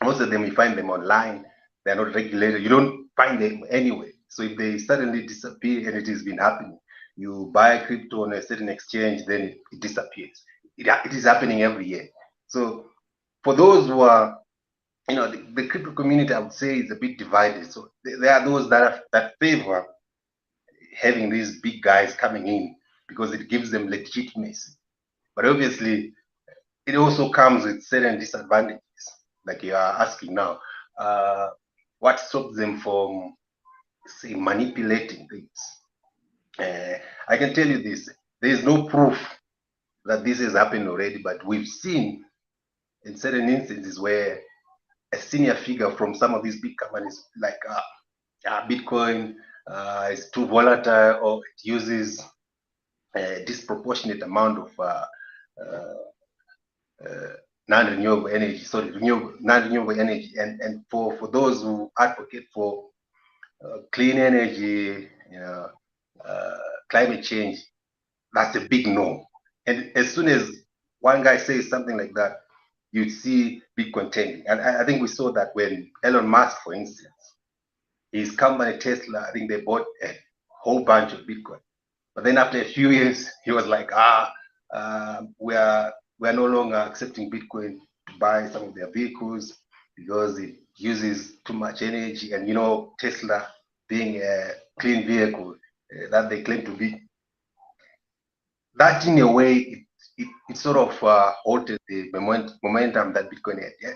most of them, you find them online. They're not regulated. You don't find them anyway. So if they suddenly disappear, and it has been happening, you buy crypto on a certain exchange, then it disappears. It is happening every year. So for those who are, the crypto community, I would say, is a bit divided. So there are those that favor having these big guys coming in because it gives them legitimacy. But obviously, it also comes with certain disadvantages, like you are asking now. What stops them from, say, manipulating things? I can tell you this: there is no proof that this has happened already, but we've seen in certain instances where a senior figure from some of these big companies, like Bitcoin, is too volatile, or it uses a disproportionate amount of non-renewable energy, non-renewable energy, and for those who advocate for clean energy, climate change, that's a big no. And as soon as one guy says something like that, you'd see Bitcoin tanking. And I think we saw that when Elon Musk, for instance, his company Tesla, I think they bought a whole bunch of Bitcoin. But then after a few years, he was like, we are no longer accepting Bitcoin to buy some of their vehicles because it uses too much energy. And Tesla being a clean vehicle that they claim to be, that in a way it sort of halted the momentum that Bitcoin had. Yeah?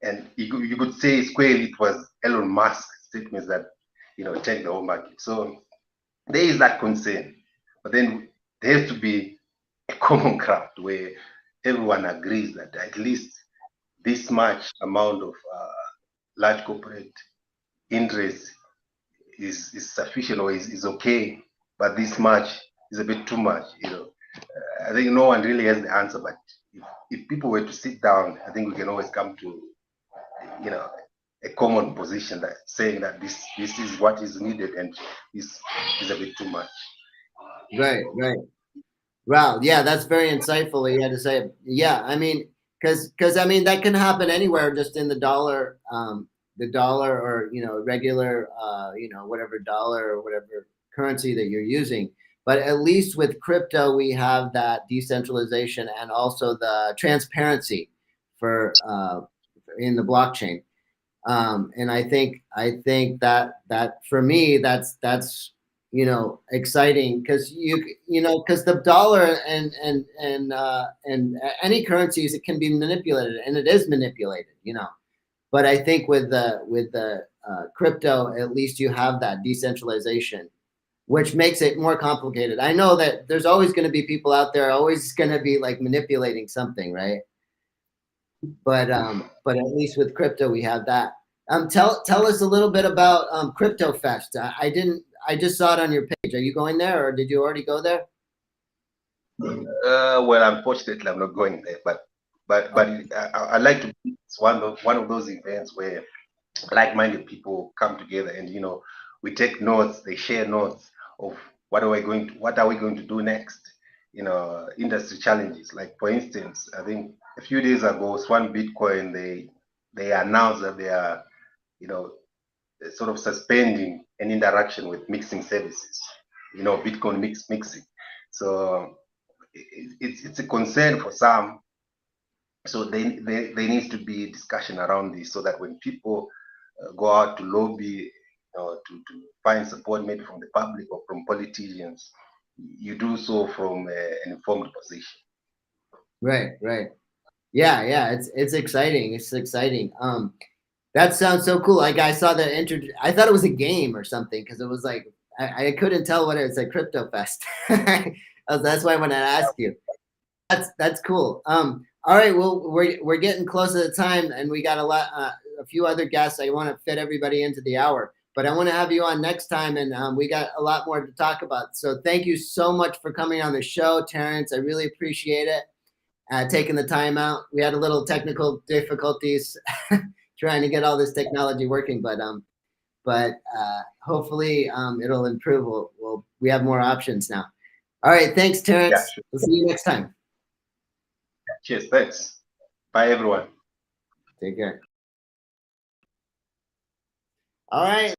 And you could say squarely it was Elon Musk's statements that tanked the whole market. So there is that concern, but then there has to be a common ground where everyone agrees that at least this much amount of large corporate interest is sufficient or is okay, but this much is a bit too much. I think no one really has the answer, but if people were to sit down, I think we can always come to a common position that saying that this is what is needed and this is a bit too much. Right. Wow. Yeah, that's very insightful what you had to say. Yeah, I mean, because I mean that can happen anywhere, just in the dollar, or regular, whatever dollar or whatever currency that you're using. But at least with crypto, we have that decentralization and also the transparency for in the blockchain. And I think that for me, that's exciting, because because the dollar and any currencies, it can be manipulated, and it is manipulated. But I think with the crypto, at least you have that decentralization, which makes it more complicated. I know that there's always going to be people out there always going to be like manipulating something, right? But at least with crypto we have that. Tell us a little bit about Crypto Fest. I just saw it on your page. Are you going there, or did you already go there? Well, unfortunately, I'm not going there, but I like to. It's one of those events where like-minded people come together, and we take notes. They share notes of what are we going to do next. Industry challenges. Like, for instance, I think a few days ago, Swan Bitcoin, they announced that they are sort of suspending an interaction with mixing services. Bitcoin mixing. So it's a concern for some. So there needs to be discussion around this, so that when people go out to lobby, to find support, maybe from the public or from politicians, you do so from an informed position. Right. Yeah. It's exciting. It's exciting. That sounds so cool. Like, I saw the I thought it was a game or something, because it was like I couldn't tell what it was. Like Crypto Fest. That's why I wanted to ask you. That's cool. All right. Well, we're getting close to the time, and we got a few other guests. I want to fit everybody into the hour, but I want to have you on next time, and we got a lot more to talk about. So thank you so much for coming on the show, Terence. I really appreciate it. Taking the time out. We had a little technical difficulties trying to get all this technology working, but hopefully it'll improve. We have more options now. All right. Thanks, Terence. Yeah, sure. We'll see you next time. Cheers. Thanks. Bye, everyone. Take care. All right.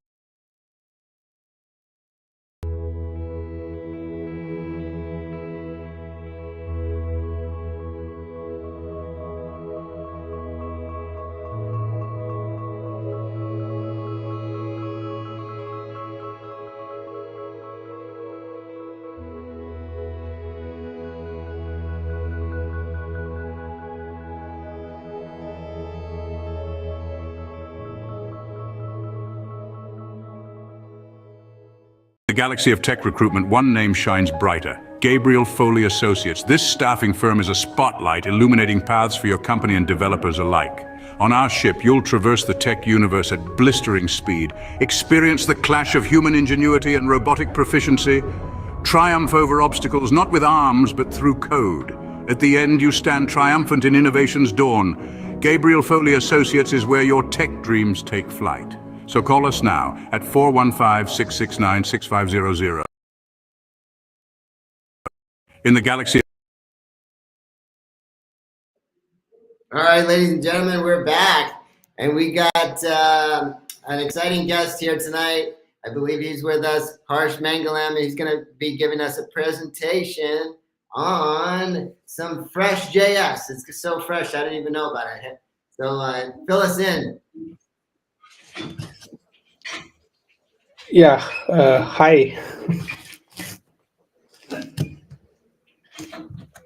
The galaxy of tech recruitment, one name shines brighter. Gabriel Foley Associates. This staffing firm is a spotlight illuminating paths for your company and developers alike. On our ship, you'll traverse the tech universe at blistering speed, experience the clash of human ingenuity and robotic proficiency, triumph over obstacles not with arms but through code. At the end, you stand triumphant in innovation's dawn. Gabriel Foley Associates is where your tech dreams take flight. So call us now at 415-669-6500. In the galaxy. All right, ladies and gentlemen, we're back, and we got an exciting guest here tonight. I believe he's with us, Harsh Mangalam. He's going to be giving us a presentation on some fresh JS. It's so fresh, I didn't even know about it. So fill us in. Yeah, hi.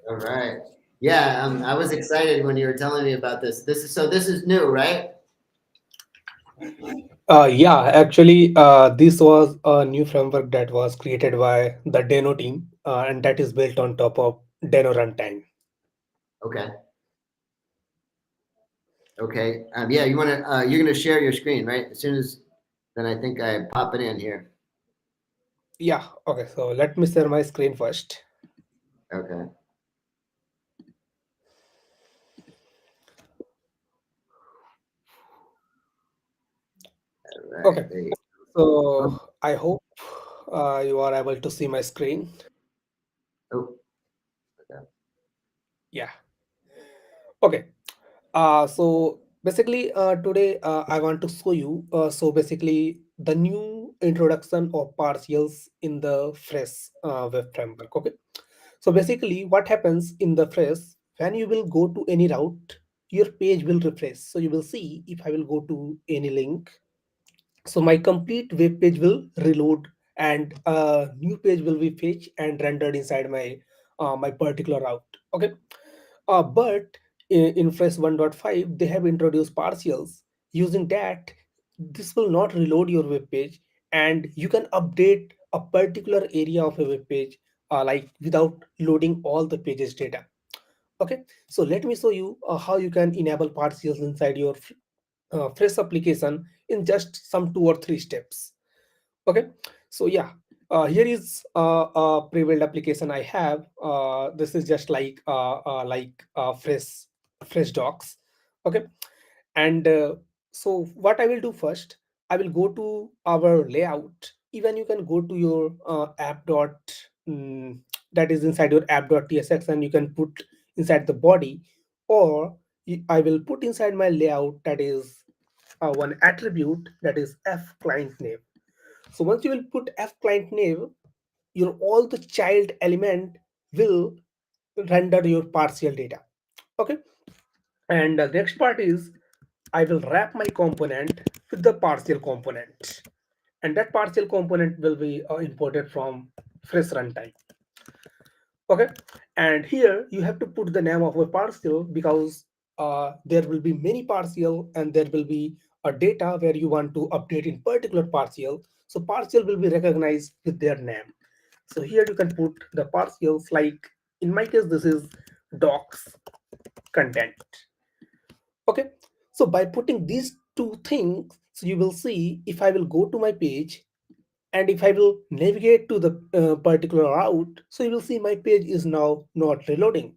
All right. Yeah, I was excited when you were telling me about this. This is new, right? Yeah, actually, this was a new framework that was created by the Deno team, and that is built on top of Deno runtime. Okay. Okay. Yeah, you're gonna share your screen, right? As soon as then I think I pop it in here. Yeah, okay, so let me share my screen first. Okay. Right, okay. So I hope you are able to see my screen. Oh, Yeah. Okay. So basically, today I want to show you. So basically, the new introduction of partials in the Fresh web framework. Okay. So basically, what happens in the Fresh when you will go to any route, your page will refresh. So you will see if I will go to any link, so my complete web page will reload and a new page will be fetched and rendered inside my particular route. Okay. But in Fresh 1.5, they have introduced partials. Using that, this will not reload your web page, and you can update a particular area of a web page like without loading all the pages data. Okay, so let me show you how you can enable partials inside your Fresh application in just some 2 or 3 steps. Okay, so yeah, here is a pre-built application I have. This is just like fresh docs. Okay, and so what I will do first, I will go to our layout. Even you can go to your app dot that is inside your app.tsx, and you can put inside the body, or I will put inside my layout, that is one attribute, that is f client name. So once you will put f client name, your all the child element will render your partial data. Okay, and the next part is I will wrap my component with the partial component, and that partial component will be imported from fresh runtime. Okay, and here you have to put the name of a partial, because there will be many partial and there will be a data where you want to update in particular partial, so partial will be recognized with their name. So here you can put the partials, like in my case this is docs content. Okay, so by putting these two things, so you will see if I will go to my page and if I will navigate to the particular route, so you will see my page is now not reloading.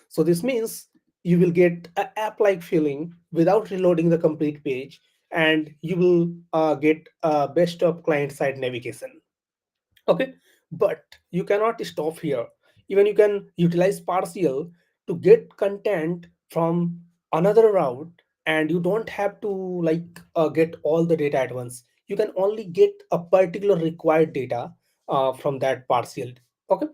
So this means you will get an app-like feeling without reloading the complete page, and you will get best of client-side navigation. Okay, but you cannot stop here. Even you can utilize partial to get content from another route, and you don't have to get all the data at once. You can only get a particular required data from that partial. Okay,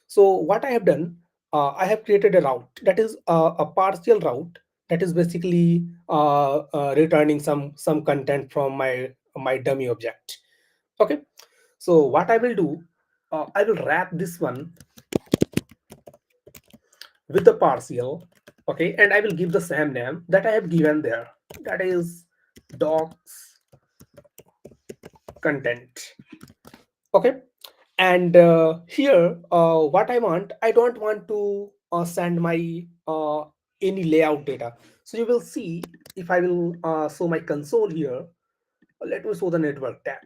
so what I have done, I have created a route, that is a partial route, that is basically returning some content from my dummy object. Okay, so what I will do, I will wrap this one with the partial. Okay, and I will give the same name that I have given there, that is docs content. Okay, and here what I don't want to send my any layout data. So you will see if I will show my console here. Let me show the network tab.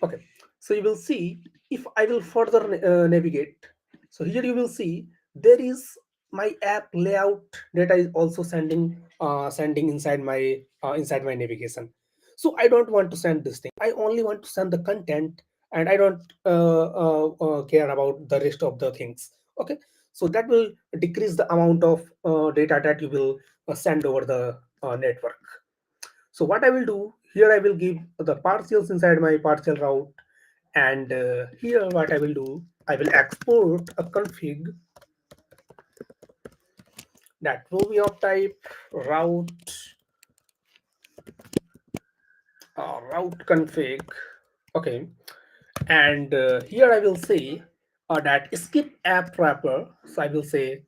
Okay, so you will see if I will further navigate. So here you will see there is my app layout data is also sending inside my navigation. So I don't want to send this thing. I only want to send the content, and I don't care about the rest of the things. Okay, so that will decrease the amount of data that you will send over the network. So what I will do here, I will give the partials inside my partial route, and here what I will do, I will export a config that will be of type route route config. Okay, and here I will say that skip app wrapper. So I will say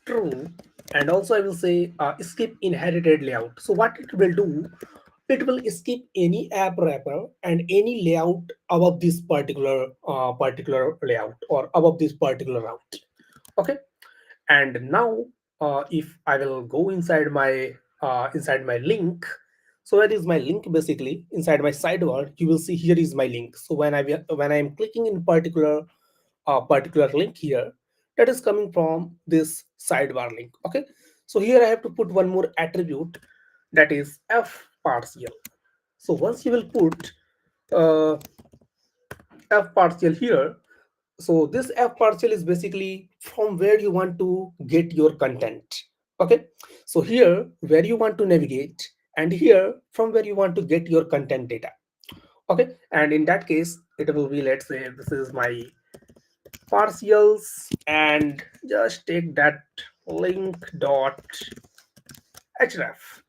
true, and also I will say skip inherited layout. So what it will do, it will skip any app wrapper and any layout above this particular layout or above this particular route. Okay, and now if I will go inside my link, so where is my link? Basically inside my sidebar, you will see here is my link. So when I am clicking in particular link here, that is coming from this sidebar link. Okay, so here I have to put one more attribute, that is f partial. So once you will put f partial here, So this f partial is basically from where you want to get your content. Okay, so here where you want to navigate, and here from where you want to get your content data. Okay, and in that case it will be, let's say this is my partials, and just take that link dot href.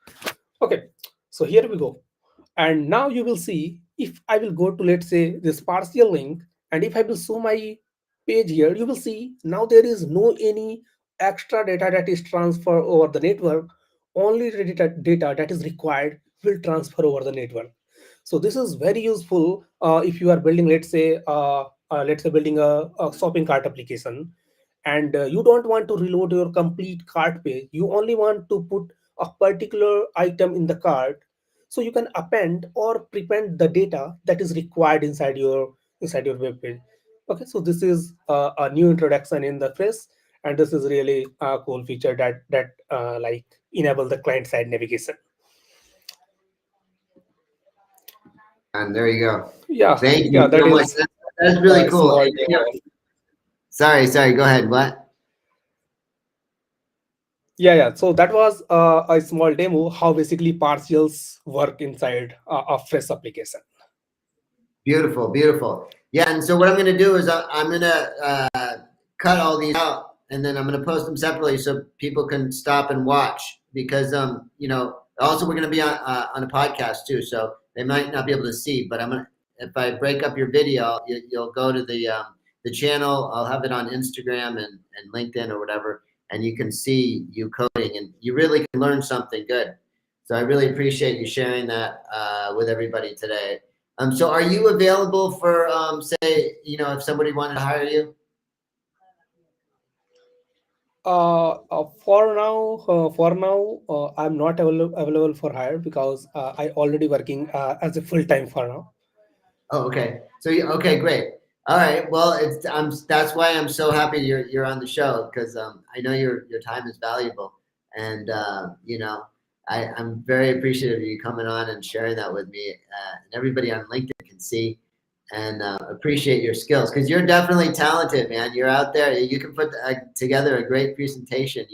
Okay, so here we go. And now you will see, if I will go to, let's say, this partial link, and if I will show my page here, you will see now there is no any extra data that is transferred over the network. Only the data that is required will transfer over the network. So this is very useful if you are building, let's say building a shopping cart application, and you don't want to reload your complete cart page. You only want to put a particular item in the cart, so you can append or prepend the data that is required inside your web page. Okay, so this is a new introduction in the phrase, and this is really a cool feature that like enable the client side navigation. And there you go. Yeah, Thank yeah, you that so much. is That's really a cool. small And, demo. sorry, go ahead. What? Yeah. So that was a small demo how basically partials work inside a phrase application. Beautiful, beautiful. Yeah, and so what I'm going to do is I'm going to cut all these out, and then I'm going to post them separately so people can stop and watch. Because also we're going to be on a podcast too, so they might not be able to see. But if I break up your video, you'll go to the channel. I'll have it on Instagram and LinkedIn or whatever, and you can see you coding, and you really can learn something good. So I really appreciate you sharing that with everybody today. So are you available for, say, if somebody wanted to hire you? For now, I'm not available for hire because I already working as a full time for now. Oh, okay. So okay, great. All right. Well, that's why I'm so happy you're on the show, because I know your time is valuable, and I'm very appreciative of you coming on and sharing that with me, and everybody on LinkedIn can see and appreciate your skills, because you're definitely talented, man. You're out there. You can put together a great presentation,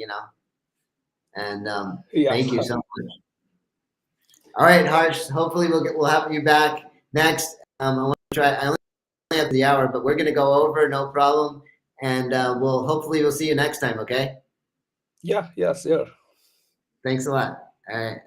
and Yeah. thank you so much. All right, Harsh. Hopefully we'll have you back next. I want to try. I only have the hour, but we're going to go over, no problem. And we'll see you next time. Okay. Yeah. Sure. Thanks a lot. All right.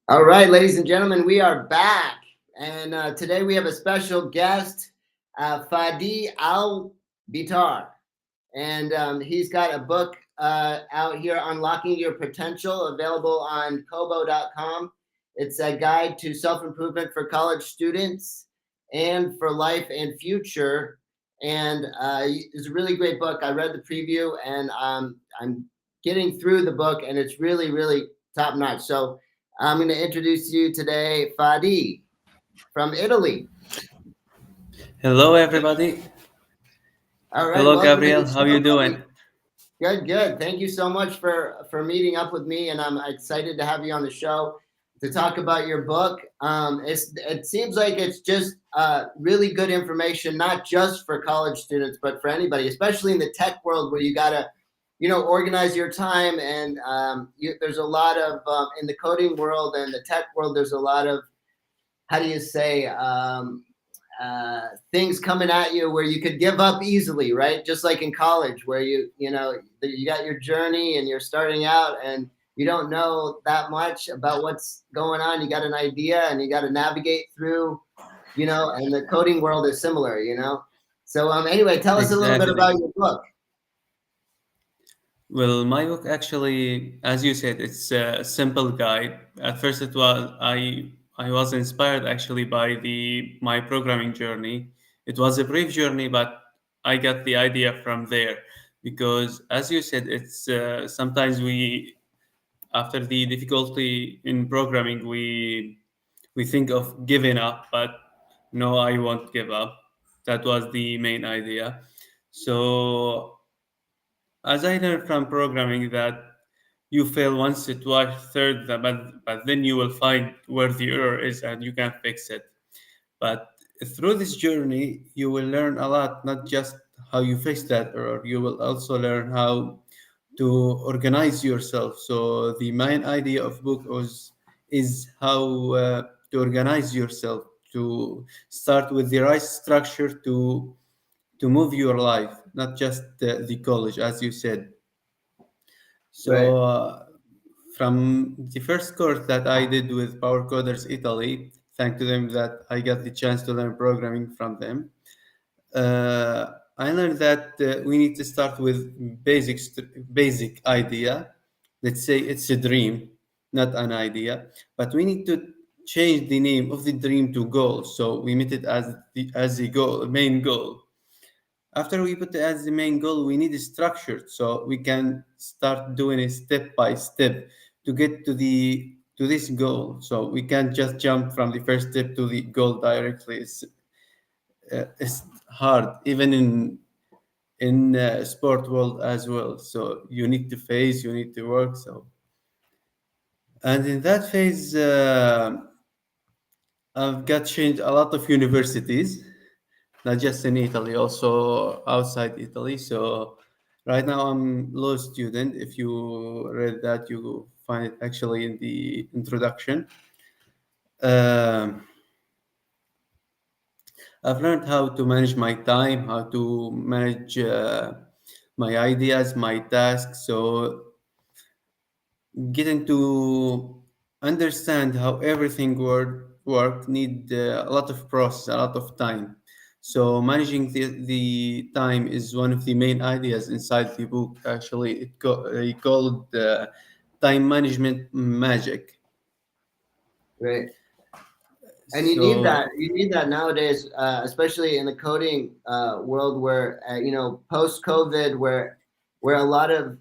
All right, ladies and gentlemen, we are back, and today we have a special guest, Fadi Albitar, and he's got a book out here, Unlocking Your Potential, available on kobo.com. It's a guide to self-improvement for college students and for life and future, and it's a really great book. I read the preview, and I'm getting through the book, and it's really, really top-notch. So I'm going to introduce you today, Fadi from Italy. Hello, everybody. All right, Hello, welcome to Gabriel. the How show, you buddy. doing? Good. Thank you so much for meeting up with me, and I'm excited to have you on the show to talk about your book. It seems like it's just really good information, not just for college students, but for anybody, especially in the tech world where you gotta, organize your time. And there's a lot of in the coding world and the tech world, there's a lot of, how do you say, things coming at you where you could give up easily, right? Just like in college, where you got your journey and you're starting out and you don't know that much about what's going on. You got an idea and you got to navigate through, and the coding world is similar, So anyway, tell us a little bit Exactly. about your book. Well, my book actually, as you said, it's a simple guide. At first, it was I was inspired actually by the my programming journey. It was a brief journey, but I got the idea from there because, as you said, it's sometimes we after the difficulty in programming we think of giving up, but no, I won't give up. That was the main idea. So as I learned from programming that you fail once, twice, third, but then you will find where the error is and you can fix it. But through this journey, you will learn a lot, not just how you fix that error, you will also learn how to organize yourself. So the main idea of book is how to organize yourself, to start with the right structure to move your life, not just the college, as you said. Right. So from the first course that I did with Power Coders Italy, thank to them that I got the chance to learn programming from them. I learned that we need to start with basic idea. Let's say it's a dream, not an idea, but we need to change the name of the dream to goal. So we made it as the goal, main goal. After we put it as the main goal, we need it structured so we can start doing it step by step to get to this goal. So we can't just jump from the first step to the goal directly. It's hard, even in sport world as well. So you need to face, you need to work. So and in that phase, I've got changed a lot of universities, not just in Italy, also outside Italy. So right now I'm law student. If you read that, you find it actually in the introduction. Um, I've learned how to manage my time, how to manage my ideas, my tasks. So getting to understand how everything work need a lot of process, a lot of time. So managing the time is one of the main ideas inside the book. Actually, it called time management magic. Right. And So you need that nowadays, especially in the coding world, where post COVID, where a lot of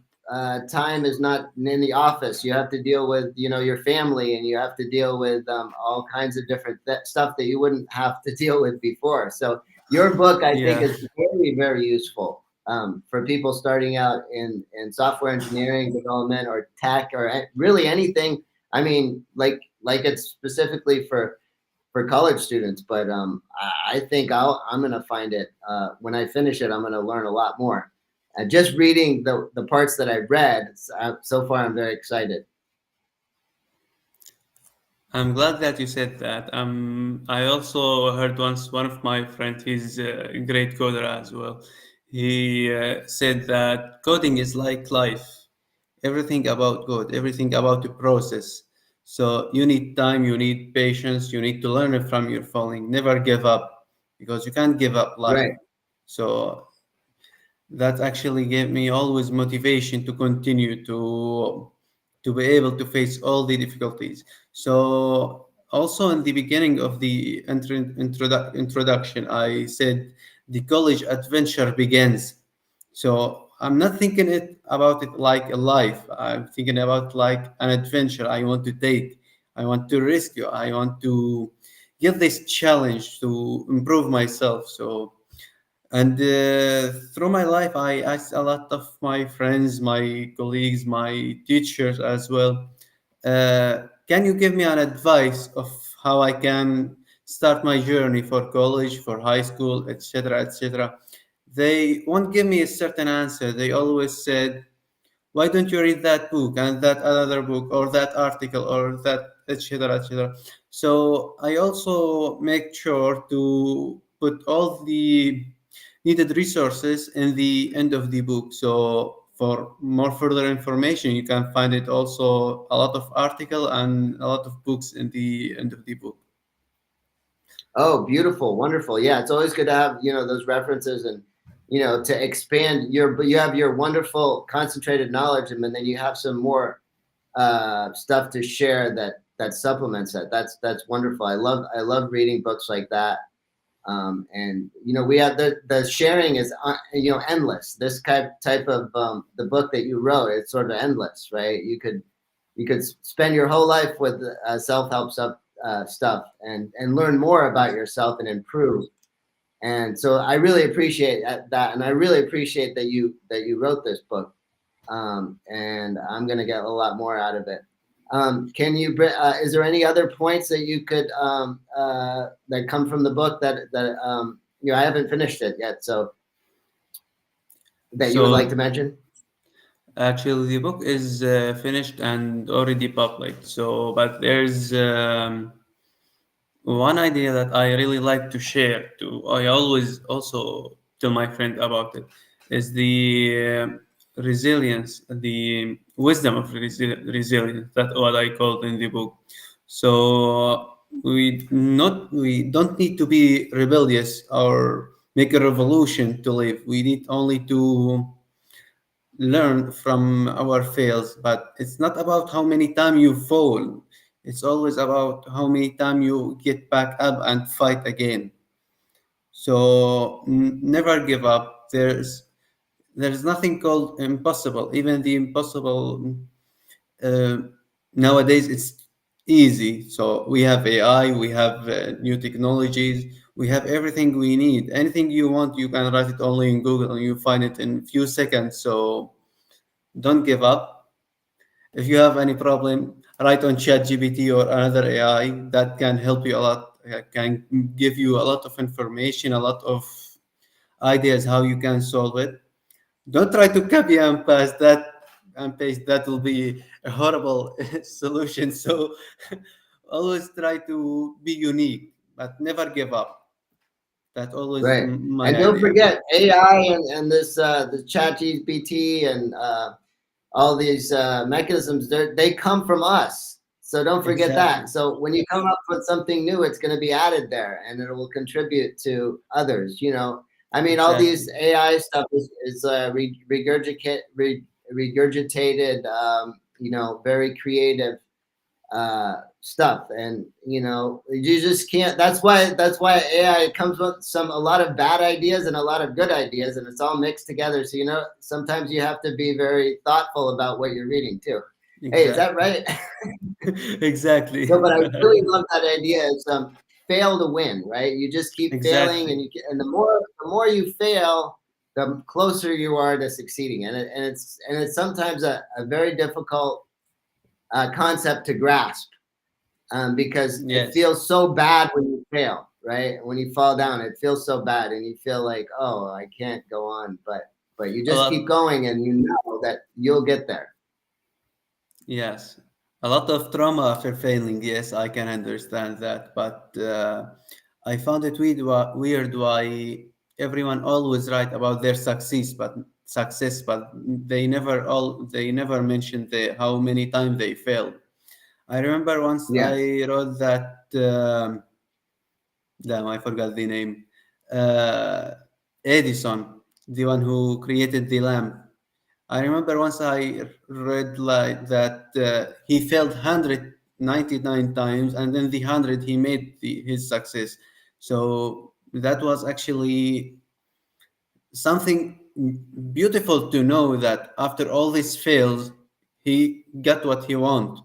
time is not in the office. You have to deal with your family, and you have to deal with all kinds of different stuff that you wouldn't have to deal with before. So your book, I think, yeah, is very useful for people starting out in software engineering, development, or tech, or really anything. I mean, like it's specifically for college students, but I think I'm gonna find it when I finish it. I'm gonna learn a lot more. Just reading the parts that I've read so far, I'm very excited. I'm glad that you said that. I also heard once one of my friends, he's a great coder as well. He said that coding is like life. Everything about code, everything about the process. So you need time, you need patience, you need to learn it from your falling. Never give up because you can't give up life. Right. So that actually gave me always motivation to continue to be able to face all the difficulties. So also in the beginning of the introduction, I said the college adventure begins. So I'm not thinking about it like a life. I'm thinking about like an adventure I want to take. I want to rescue. I want to get this challenge to improve myself. So and through my life, I asked a lot of my friends, my colleagues, my teachers as well. Can you give me an advice of how I can start my journey for college, for high school, etc., etc.? They won't give me a certain answer. They always said, why don't you read that book and that another book or that article or that etc etc. So I also make sure to put all the needed resources in the end of the book. So for more further information, you can find it also a lot of article and a lot of books in the end of the book. Oh, beautiful, wonderful. Yeah, it's always good to have those references, and to expand you have your wonderful concentrated knowledge, and then you have some more stuff to share that supplements that. That's wonderful. I love reading books like that. And we have the sharing is endless. This type of the book that you wrote, it's sort of endless, right? You could spend your whole life with self-help stuff and learn more about yourself and improve. And so I really appreciate that, and I really appreciate that you wrote this book. And I'm going to get a lot more out of it. Can you? Is there any other points that you could that come from the book that I haven't finished it yet, so that you would like to mention? Actually, the book is finished and already published. So, but there's one idea that I really like to share. I always also tell my friend about it. Is the resilience, the wisdom of resilience. That's what I called in the book. So we don't need to be rebellious or make a revolution to live. We need only to learn from our fails, but it's not about how many times you fall. It's always about how many times you get back up and fight again. So never give up. There's nothing called impossible. Even the impossible uh, nowadays it's easy. So we have AI, we have new technologies, we have everything we need. Anything you want, you can write it only in Google and you find it in few seconds. So don't give up. If you have any problem, write on ChatGPT or another AI that can help you a lot, can give you a lot of information, a lot of ideas how you can solve it. Don't try to copy and paste that and paste. That will be a horrible solution. So always try to be unique, but never give up. That's always Right. my And don't idea. forget AI and this the ChatGPT and all these mechanisms. They come from us. So don't forget Exactly. that. So when you come up with something new, it's going to be added there, and it will contribute to others. I mean, all these Exactly. AI stuff is regurgitated, very creative stuff, and you just can't. That's why AI comes with a lot of bad ideas and a lot of good ideas, and it's all mixed together. So sometimes you have to be very thoughtful about what you're reading too. Hey, is that Exactly. right? Exactly. No, but I really love that idea. Is fail to win, right? You just keep failing, Exactly. and the more you fail, the closer you are to succeeding. And it's sometimes a very difficult concept to grasp, because it Yes. feels so bad when you fail, right? When you fall down, it feels so bad, and you feel like, oh, I can't go on. But you A just keep lot. going, and you know that you'll get there. Yes. A lot of trauma after failing. Yes, I can understand that. But I found it weird why everyone always write about their success, but they never mention how many times they failed. I remember once Yes. I wrote that. Damn, I forgot the name. Uh, Edison, the one who created the lamp. I remember once I read like that he failed 199 times, and then the 100 he made his success. So that was actually something beautiful to know that after all these fails, he got what he want.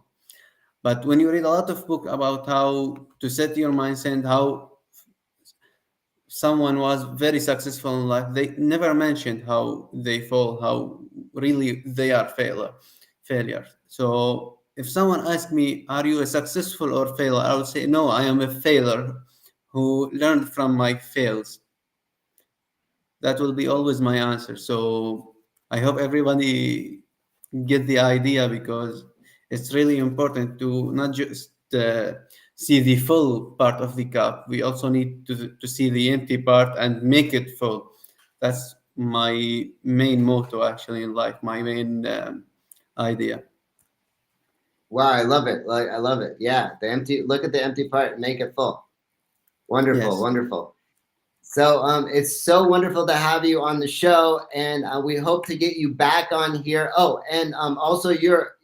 But when you read a lot of book about how to set your mindset and how someone was very successful in life, they never mentioned how they fall, how really they are failures. So if someone asks me, are you a successful or failure? I would say, no, I am a failure who learned from my fails. That will be always my answer. So I hope everybody get the idea, because it's really important to not just see the full part of the cup. We also need to see the empty part and make it full. That's my main motto actually in life, my main idea. Wow, I love it. Like, I love it. Yeah, look at the empty part and make it full. Wonderful, Yes. wonderful. So it's so wonderful to have you on the show, and we hope to get you back on here. Oh, and also you're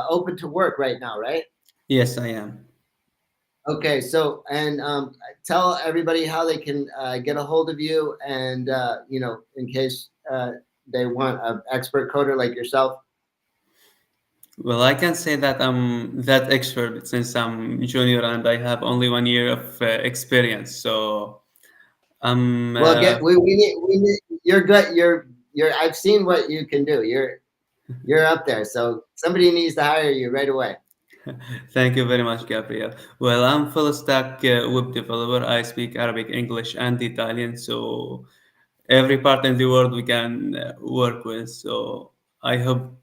open to work right now, right? Yes, I am. Okay, so and tell everybody how they can get a hold of you, and you know, in case they want an expert coder like yourself. Well, I can say that I'm that expert since I'm junior and I have only 1 year of experience. So I'm Well, we need you're good. You're I've seen what you can do. You're up there. So somebody needs to hire you right away. Thank you very much, Gabriel. Well, I'm full stack web developer. I speak Arabic, English, and Italian. So every part in the world we can work with. So I hope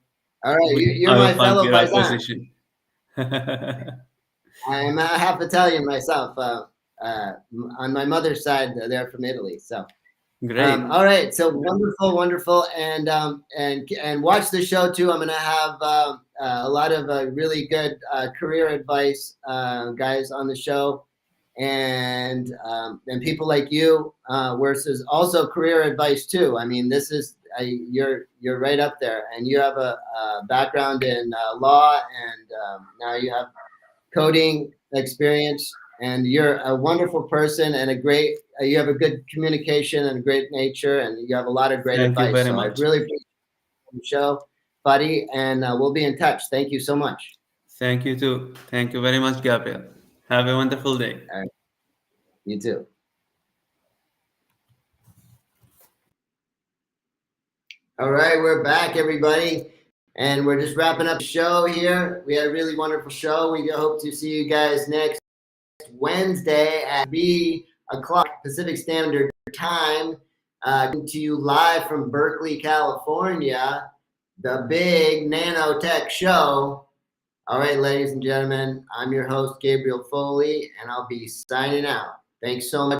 All right, you're I my will find fellow the right paisan. position. I'm half Italian myself. On my mother's side, they're from Italy. So, Great. all right. So wonderful, wonderful, and watch the show too. I'm going to have a lot of really good career advice guys on the show, and people like you, versus also career advice too. I mean, this is you're right up there, and you have a background in law, and now you have coding experience, and you're a wonderful person and a great you have a good communication and a great nature, and you have a lot of great Thank you advice. very So I much. really appreciate the show, Fadi, and we'll be in touch. Thank you so much. Thank you too. Thank you very much, Gabriel. Have a wonderful day. All right. You too. All right, we're back, everybody, and we're just wrapping up the show here. We had a really wonderful show. We hope to see you guys next Wednesday at 3 o'clock Pacific Standard Time. Coming to you live from Berkeley, California, the Big Nano Tech Show. All right, ladies and gentlemen, I'm your host, Gabriel Foley, and I'll be signing out. Thanks so much.